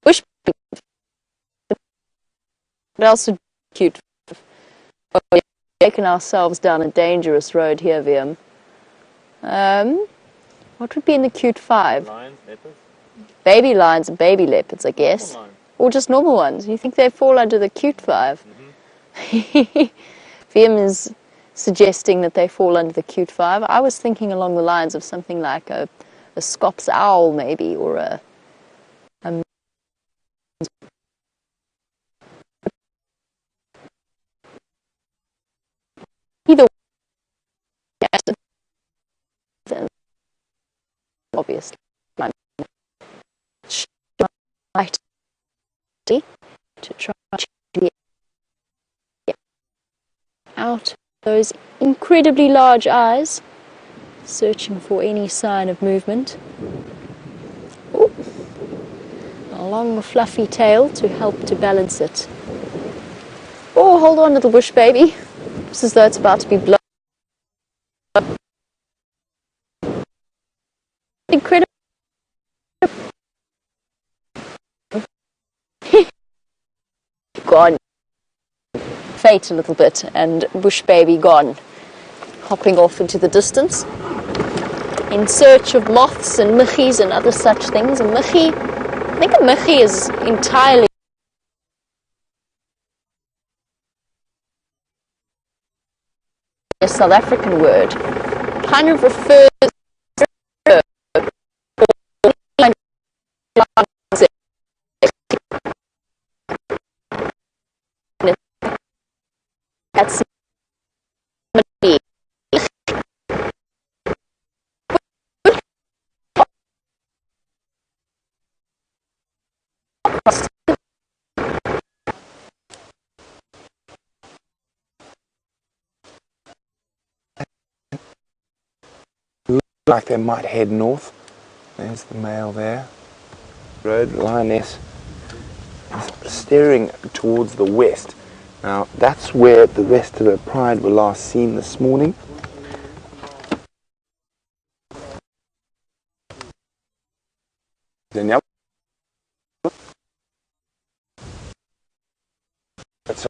bush. What else would be cute? Oh, we've taken ourselves down a dangerous road here, VM. What would be in the cute 5? Lions, leopards? Baby lions and baby leopards, I guess. Or just normal ones. You think they fall under the cute 5? VM is suggesting that they fall under the cute 5. I was thinking along the lines of something like a Scops owl, maybe, or a either way, obviously. Right to try to get out those incredibly large eyes, searching for any sign of movement. Ooh. Along the fluffy tail to help to balance it. Oh, hold on, little bush baby. Just as though it's about to be blown up. Incredible. Gone. Fate a little bit, and bush baby gone. Hopping off into the distance in search of moths and michies and other such things. A michie, I think a michie is entirely a South African word. Kind of refers that's like they might head north. There's the male there. Road lioness is steering towards the west. Now that's where the rest of the pride were last seen this morning. Then it's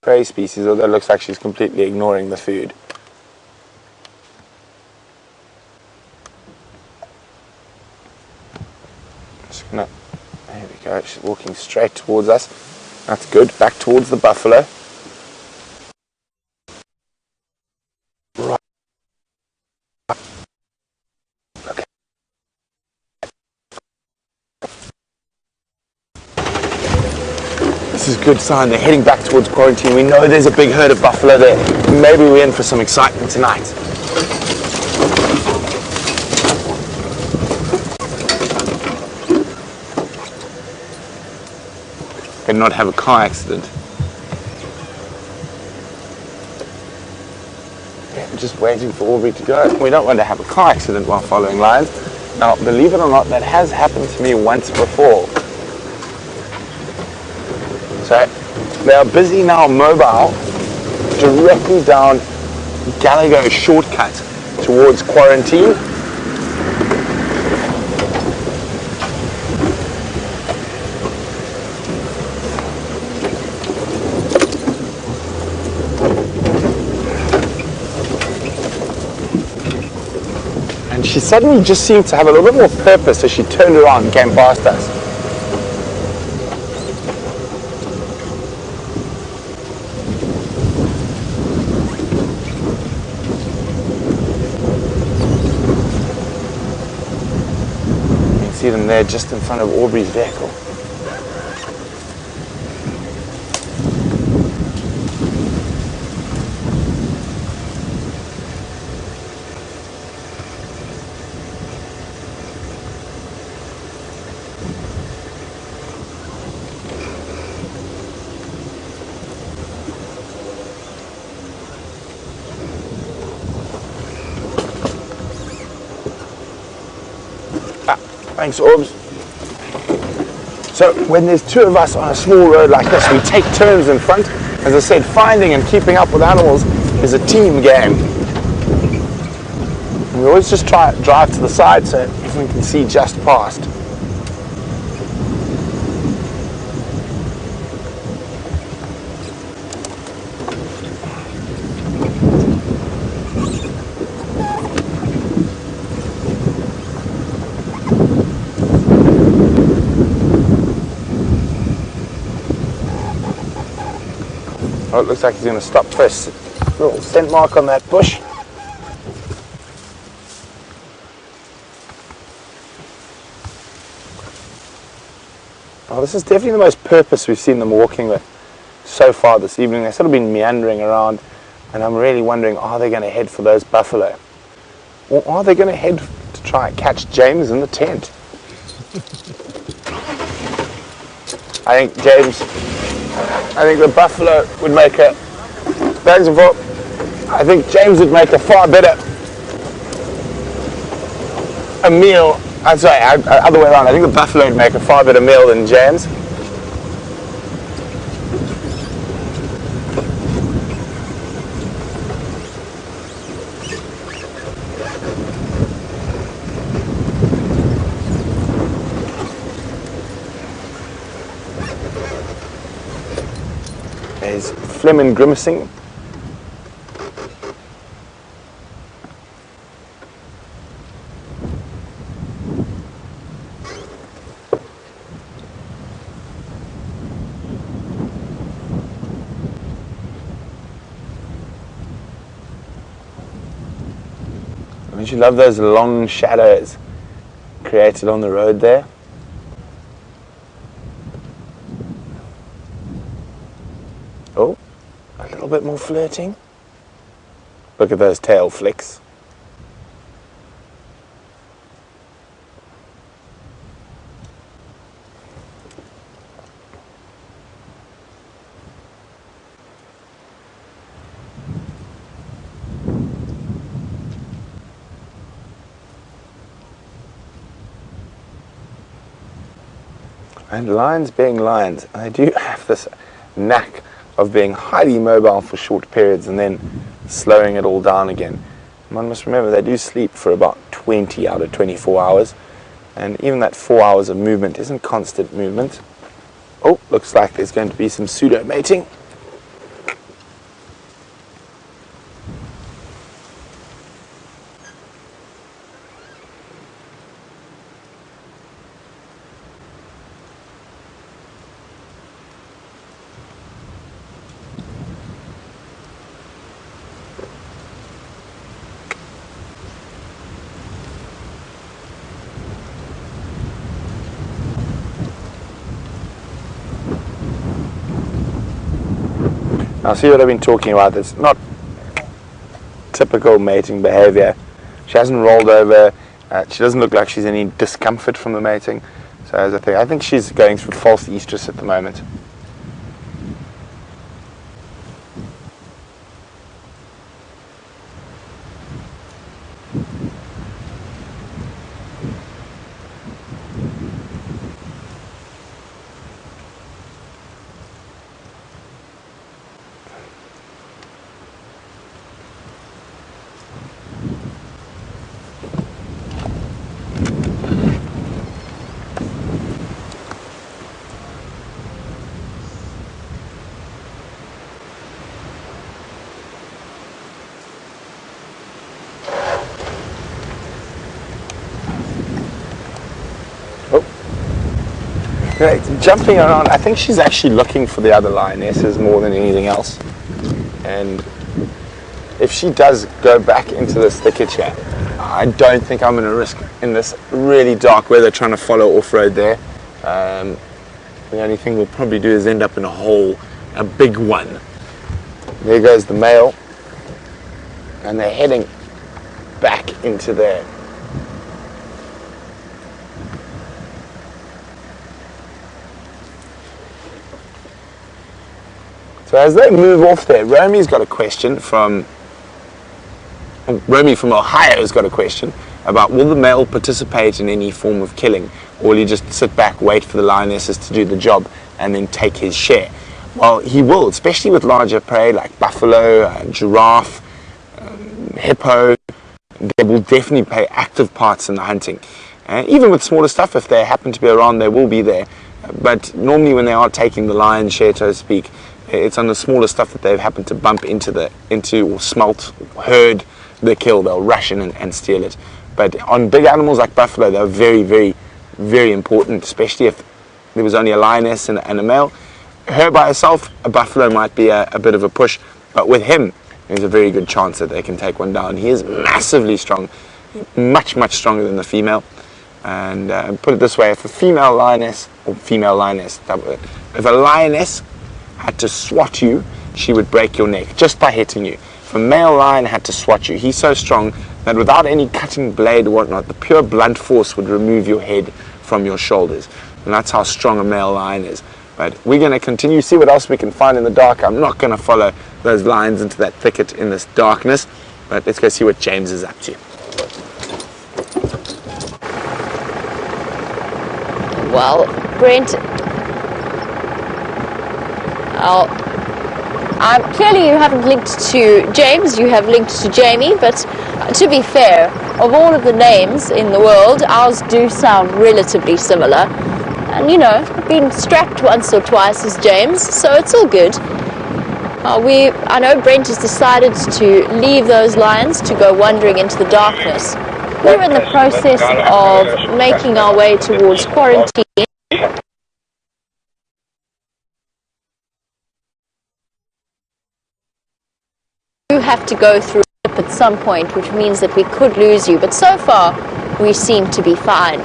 prey species, although it looks like she's completely ignoring the food. Just gonna, there we go, she's walking straight towards us. That's good, back towards the buffalo. Right. Okay. This is a good sign, they're heading back towards quarantine. We know there's a big herd of buffalo there. Maybe we're in for some excitement tonight. And not have a car accident. Yeah, we're just waiting for Aubrey to go. We don't want to have a car accident while following lions. Now, believe it or not, that has happened to me once before. So, they are busy now mobile, directly down Gallagher shortcut towards quarantine. And she suddenly just seemed to have a little bit more purpose as she turned around and came past us. See them there just in front of Aubrey's vehicle. Thanks, Orbs. So when there's two of us on a small road like this, we take turns in front. As I said, finding and keeping up with animals is a team game. We always just try to drive to the side so everyone can see just past. Oh, it looks like he's going to stop first. Little scent mark on that bush. Oh, this is definitely the most purpose we've seen them walking with so far this evening. They've sort of been meandering around, and I'm really wondering, are they going to head for those buffalo? Or are they going to head to try and catch James in the tent? I think the buffalo would make a, I think James would make a far better a meal. I'm sorry, other way around. I think the buffalo would make a far better meal than James. There's Fleming grimacing. Don't you love those long shadows created on the road there? Oh, a little bit more flirting. Look at those tail flicks. And lions being lions, they do have this knack of being highly mobile for short periods and then slowing it all down again. One must remember they do sleep for about 20 out of 24 hours, and even that 4 hours of movement isn't constant movement. Oh, looks like there's going to be some pseudo mating. Now see what I've been talking about, it's not typical mating behavior. She hasn't rolled over, she doesn't look like she's any discomfort from the mating. So as I think she's going through false estrus at the moment. Jumping around, I think she's actually looking for the other lionesses more than anything else. And if she does go back into this thicket here, I don't think I'm going to risk in this really dark weather trying to follow off-road there. The only thing we'll probably do is end up in a hole, a big one. There goes the male, and they're heading back into there. So as they move off there, Romy from Ohio has got a question. about will the male participate in any form of killing, or will he just sit back, wait for the lionesses to do the job, and then take his share? Well, he will, especially with larger prey like buffalo, giraffe, hippo. They will definitely play active parts in the hunting. Even with smaller stuff, if they happen to be around, they will be there. But normally when they are taking the lion's share, so to speak, it's on the smaller stuff that they've happened to bump into or smelt, or heard the kill. They'll rush in and steal it. But on big animals like buffalo, they're very, very, very important, especially if there was only a lioness and a male. Her by herself, a buffalo might be a bit of a push, but with him, there's a very good chance that they can take one down. He is massively strong, much, much stronger than the female. And put it this way, if a female lioness, if a lioness had to swat you, she would break your neck just by hitting you. If a male lion had to swat you, he's so strong that without any cutting blade or whatnot, the pure blunt force would remove your head from your shoulders. And that's how strong a male lion is. But we're going to continue, see what else we can find in the dark. I'm not going to follow those lions into that thicket in this darkness, but let's go see what James is up to. Well, Brent, clearly you haven't linked to James, you have linked to Jamie, but to be fair, of all of the names in the world, ours do sound relatively similar. And you know, I've been strapped once or twice as James, so it's all good. I know Brent has decided to leave those lions to go wandering into the darkness. We're in the process of making our way towards quarantine. You have to go through at some point, which means that we could lose you, but so far we seem to be fine.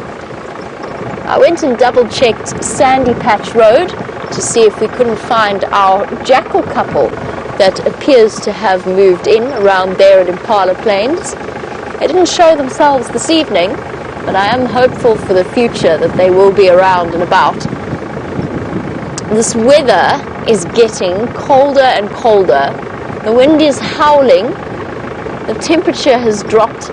I went and double-checked Sandy Patch Road to see if we couldn't find our jackal couple that appears to have moved in around there at Impala Plains. They didn't show themselves this evening, but I am hopeful for the future that they will be around and about. This weather is getting colder and colder. The wind is howling. The temperature has dropped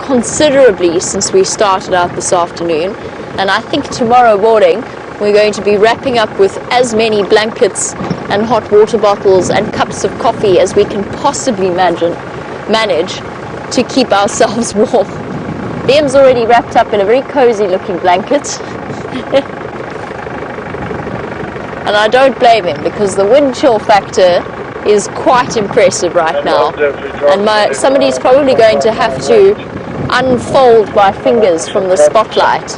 considerably since we started out this afternoon, and I think tomorrow morning we're going to be wrapping up with as many blankets and hot water bottles and cups of coffee as we can possibly manage to keep ourselves warm. Liam's already wrapped up in a very cozy looking blanket. And I don't blame him, because the wind chill factor is quite impressive right now. And somebody's probably going to have to unfold my fingers from the spotlight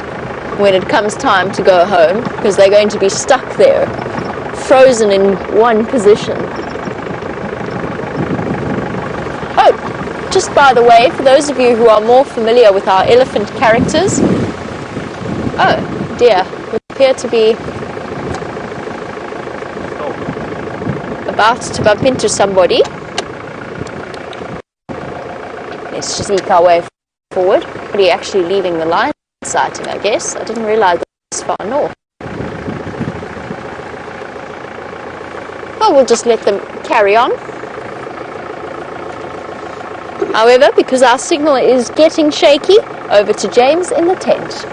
when it comes time to go home, because they're going to be stuck there, frozen in one position. Oh, just by the way, for those of you who are more familiar with our elephant characters, oh dear, we appear to be about to bump into somebody. Let's just eke our way forward. Are you actually leaving the line sighting, I guess? I didn't realize that was far north. Well, we'll just let them carry on. However, because our signal is getting shaky, over to James in the tent.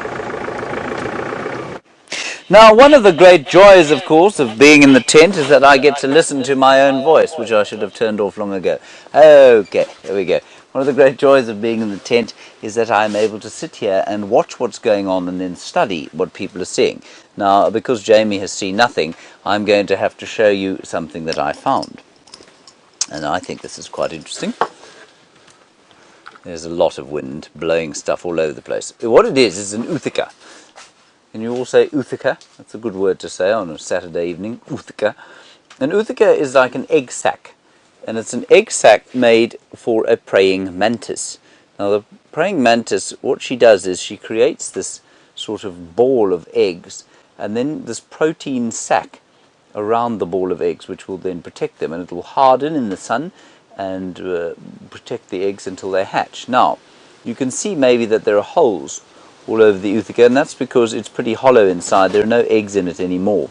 Now, one of the great joys, of course, of being in the tent is that I get to listen to my own voice, which I should have turned off long ago. Okay, there we go. One of the great joys of being in the tent is that I'm able to sit here and watch what's going on and then study what people are seeing. Now, because Jamie has seen nothing, I'm going to have to show you something that I found. And I think this is quite interesting. There's a lot of wind blowing stuff all over the place. What it is an uthika. Can you all say uthika? That's a good word to say on a Saturday evening, uthika. An uthika is like an egg sac. And it's an egg sac made for a praying mantis. Now the praying mantis, what she does is she creates this sort of ball of eggs, and then this protein sac around the ball of eggs, which will then protect them, and it will harden in the sun and protect the eggs until they hatch. Now, you can see maybe that there are holes all over the uthika, and that's because it's pretty hollow inside. There are no eggs in it anymore.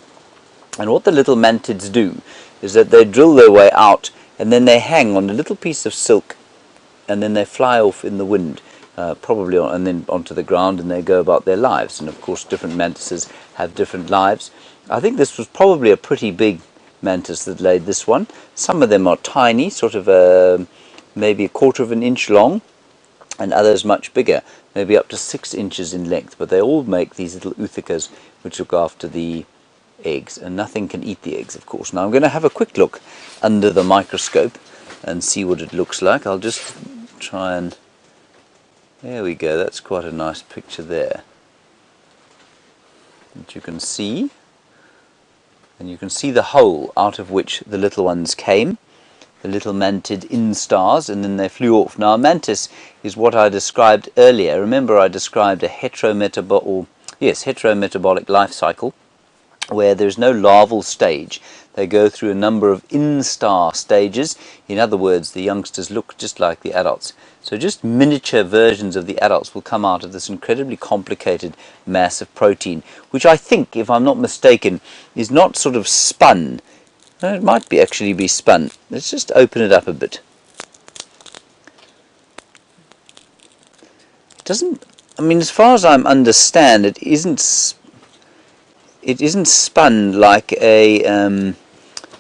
And what the little mantids do is that they drill their way out, and then they hang on a little piece of silk, and then they fly off in the wind. probably and then onto the ground, and they go about their lives. And of course different mantises have different lives. I think this was probably a pretty big mantis that laid this one. Some of them are tiny, sort of maybe 1/4 of an inch long, and others much bigger, maybe up to 6 inches in length. But they all make these little oothekas which look after the eggs, and nothing can eat the eggs, of course. Now I'm going to have a quick look under the microscope and see what it looks like. I'll just try and... There we go, that's quite a nice picture there that you can see. And you can see the hole out of which the little ones came, the little mantid instars, and then they flew off. Now a mantis is what I described earlier. Remember I described a heterometabolic life cycle, where there's no larval stage. They go through a number of instar stages. In other words, the youngsters look just like the adults. So just miniature versions of the adults will come out of this incredibly complicated mass of protein, which I think, if I'm not mistaken, is not sort of spun. No, it might actually be spun. Let's just open it up a bit. It doesn't, I mean, as far as I understand, it isn't spun like a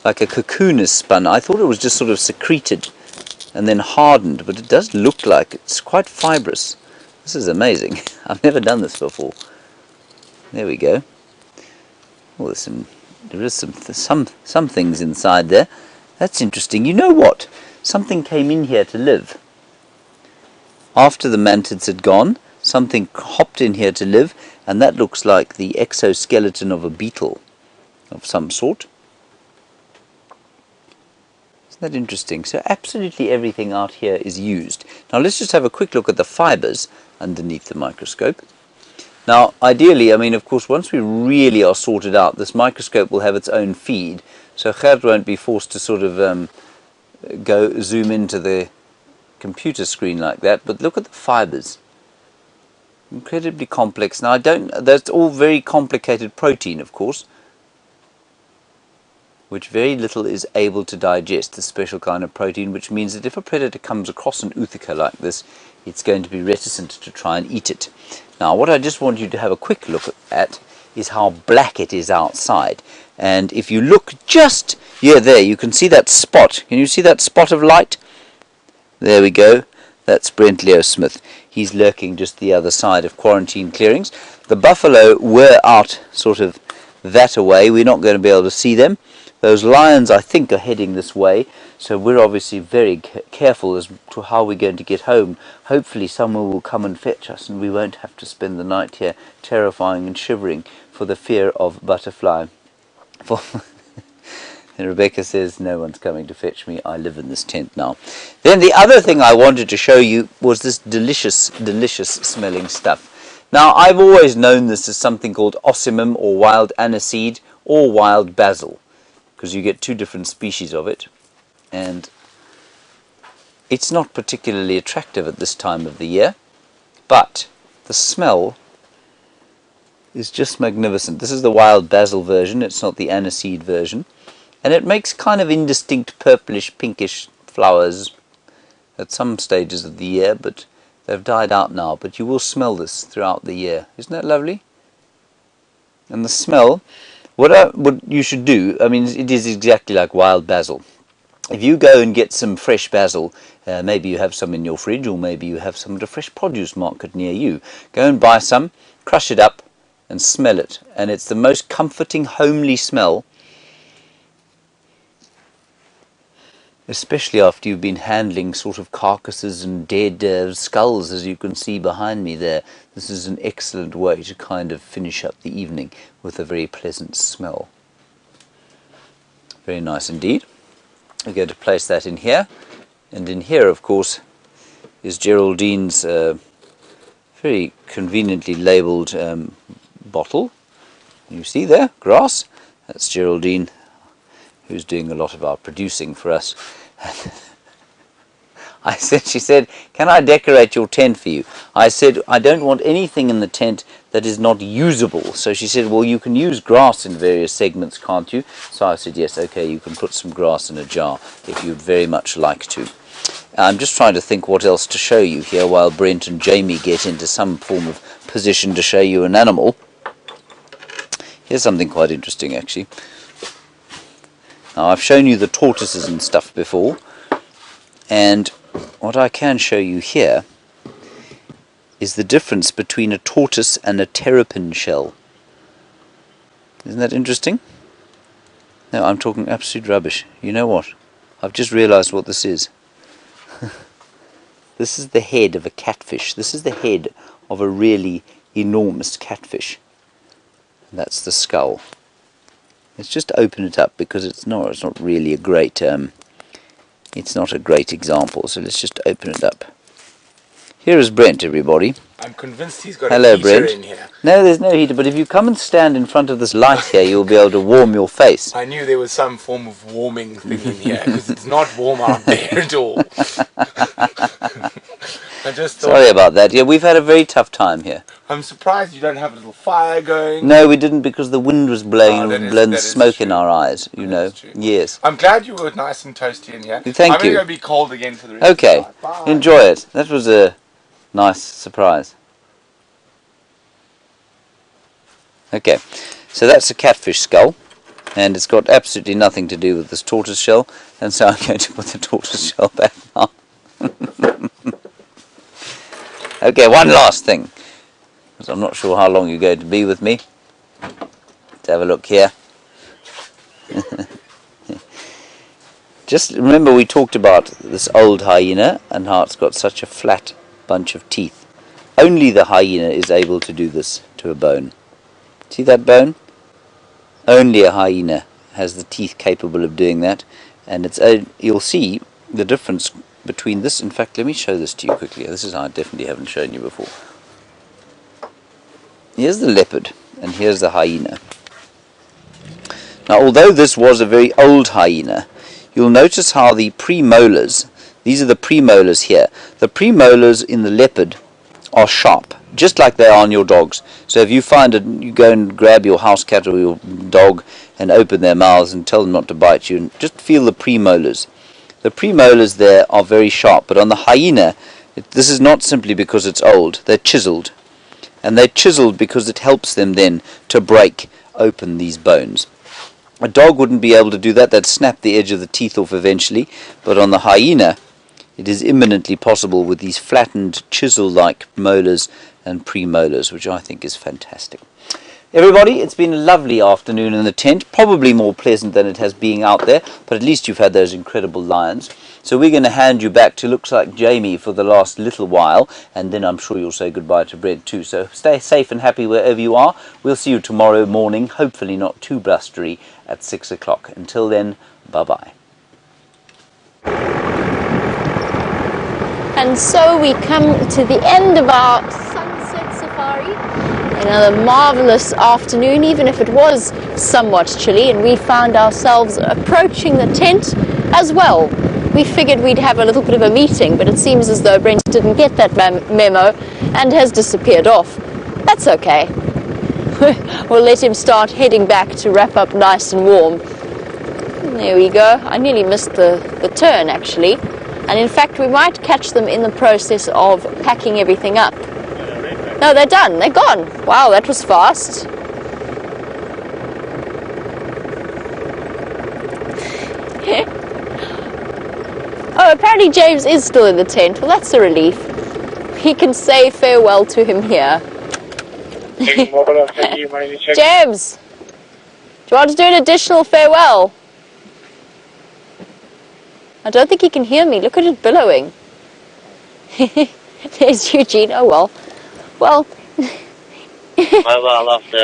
cocoon is spun. I thought it was just sort of secreted and then hardened, but it does look like it's quite fibrous. This is amazing. I've never done this before. There we go. Well, there is some things inside there. That's interesting. You know what? Something came in here to live. After the mantids had gone, something hopped in here to live, and that looks like the exoskeleton of a beetle of some sort. Isn't that interesting? So absolutely everything out here is used. Now let's just have a quick look at the fibers underneath the microscope. Now ideally, I mean, of course, once we really are sorted out, this microscope will have its own feed, so Gert won't be forced to sort of go zoom into the computer screen like that. But look at the fibers. Incredibly complex. Now that's all very complicated protein, of course, which very little is able to digest, the special kind of protein, which means that if a predator comes across an ootheca like this, it's going to be reticent to try and eat it. Now what I just want you to have a quick look at is how black it is outside. And if you look just there, you can see that spot. Can you see that spot of light? There we go. That's Brent Leo Smith. He's lurking just the other side of quarantine clearings. The buffalo were out sort of that away. We're not going to be able to see them. Those lions, I think, are heading this way. So we're obviously very careful as to how we're going to get home. Hopefully someone will come and fetch us, and we won't have to spend the night here terrifying and shivering for the fear of butterfly. And Rebecca says, no one's coming to fetch me. I live in this tent now. Then the other thing I wanted to show you was this delicious, delicious smelling stuff. Now, I've always known this as something called ocimum or wild aniseed or wild basil, because you get two different species of it. And it's not particularly attractive at this time of the year, but the smell is just magnificent. This is the wild basil version. It's not the aniseed version. And it makes kind of indistinct purplish, pinkish flowers at some stages of the year, but they've died out now. But you will smell this throughout the year. Isn't that lovely? And the smell, what you should do, I mean, it is exactly like wild basil. If you go and get some fresh basil, maybe you have some in your fridge, or maybe you have some at a fresh produce market near you, go and buy some, crush it up, and smell it. And it's the most comforting, homely smell, especially after you've been handling sort of carcasses and dead skulls, as you can see behind me there. This is an excellent way to kind of finish up the evening with a very pleasant smell. Very nice indeed. We're going to place that in here, and in here, of course, is Geraldine's very conveniently labelled bottle. You see there, grass. That's Geraldine, who's doing a lot of our producing for us. She said, can I decorate your tent for you? I said, I don't want anything in the tent that is not usable. So she said, well, you can use grass in various segments, can't you? So I said, yes, okay, you can put some grass in a jar if you'd very much like to. I'm just trying to think what else to show you here while Brent and Jamie get into some form of position to show you an animal. Here's something quite interesting actually. Now I've shown you the tortoises and stuff before, and what I can show you here is the difference between a tortoise and a terrapin shell. Isn't that interesting? No, I'm talking absolute rubbish. You know what? I've just realized what this is. This is the head of a catfish. This is the head of a really enormous catfish. And that's the skull. Let's just open it up because it's not really a great it's not a great example. So let's just open it up. Here is Brent, everybody. I'm convinced he's got Hello, a heater Brent. in here. No, there's no heater, but if you come and stand in front of this light here, you'll be able to warm your face. I knew there was some form of warming thing in here, because it's not warm out there at all. I just thought, Sorry about that. Yeah, we've had a very tough time here. I'm surprised you don't have a little fire going. No, we didn't, because the wind was blowing and that it is- blown that is smoke in true. our eyes, you That know. is true. Yes. I'm glad you were nice and toasty in here. Thank I'm you. going to go be cold again for the rest Okay, of the night. Bye. enjoy it. That was a nice surprise. Okay, so that's a catfish skull, and it's got absolutely nothing to do with this tortoise shell, and so I'm going to put the tortoise shell back now. Okay, one last thing, because I'm not sure how long you're going to be with me. Let's have a look here. Just remember we talked about this old hyena and how it's got such a flat bunch of teeth. Only the hyena is able to do this to a bone. See that bone? Only a hyena has the teeth capable of doing that, and you'll see the difference between this. In fact, let me show this to you quickly. This is I definitely haven't shown you before. Here's the leopard, and here's the hyena. Now, although this was a very old hyena, you'll notice how the premolars, these are the premolars here, the premolars in the leopard are sharp, just like they are on your dogs. So if you find it, you go and grab your house cat or your dog and open their mouths and tell them not to bite you, and just feel the premolars. The premolars there are very sharp, but on the hyena, this is not simply because it's old, they're chiseled. And they're chiseled because it helps them then to break open these bones. A dog wouldn't be able to do that, they'd snap the edge of the teeth off eventually, but on the hyena, it is imminently possible with these flattened chisel-like molars and premolars, which I think is fantastic. Everybody, it's been a lovely afternoon in the tent, probably more pleasant than it has being out there, but at least you've had those incredible lions. So we're going to hand you back to, looks like, Jamie for the last little while, and then I'm sure you'll say goodbye to Brent too. So stay safe and happy wherever you are. We'll see you tomorrow morning, hopefully not too blustery, at 6 o'clock. Until then, bye-bye. And so we come to the end of our sunset safari. Another marvelous afternoon, even if it was somewhat chilly, and we found ourselves approaching the tent as well. We figured we'd have a little bit of a meeting, but it seems as though Brent didn't get that memo and has disappeared off. That's okay. We'll let him start heading back to wrap up nice and warm. There we go. I nearly missed the turn, actually. And in fact, we might catch them in the process of packing everything up. No, they're done. They're gone. Wow, that was fast. Oh, apparently James is still in the tent. Well, that's a relief. He can say farewell to him here. James! Do you want to do an additional farewell? I don't think he can hear me. Look at it billowing. There's Eugene. Oh well. Well,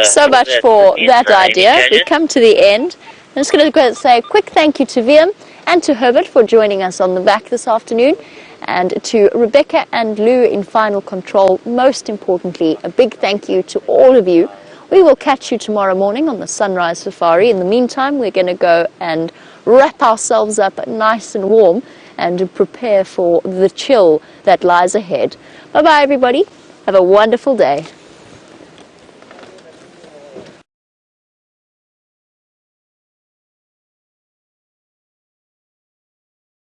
so much for that idea. We've come to the end. I'm just going to say a quick thank you to Viam and to Herbert for joining us on the back this afternoon, and to Rebecca and Lou in final control. Most importantly, a big thank you to all of you. We will catch you tomorrow morning on the Sunrise Safari. In the meantime, we're going to go and wrap ourselves up nice and warm and prepare for the chill that lies ahead. Bye-bye, everybody. Have a wonderful day.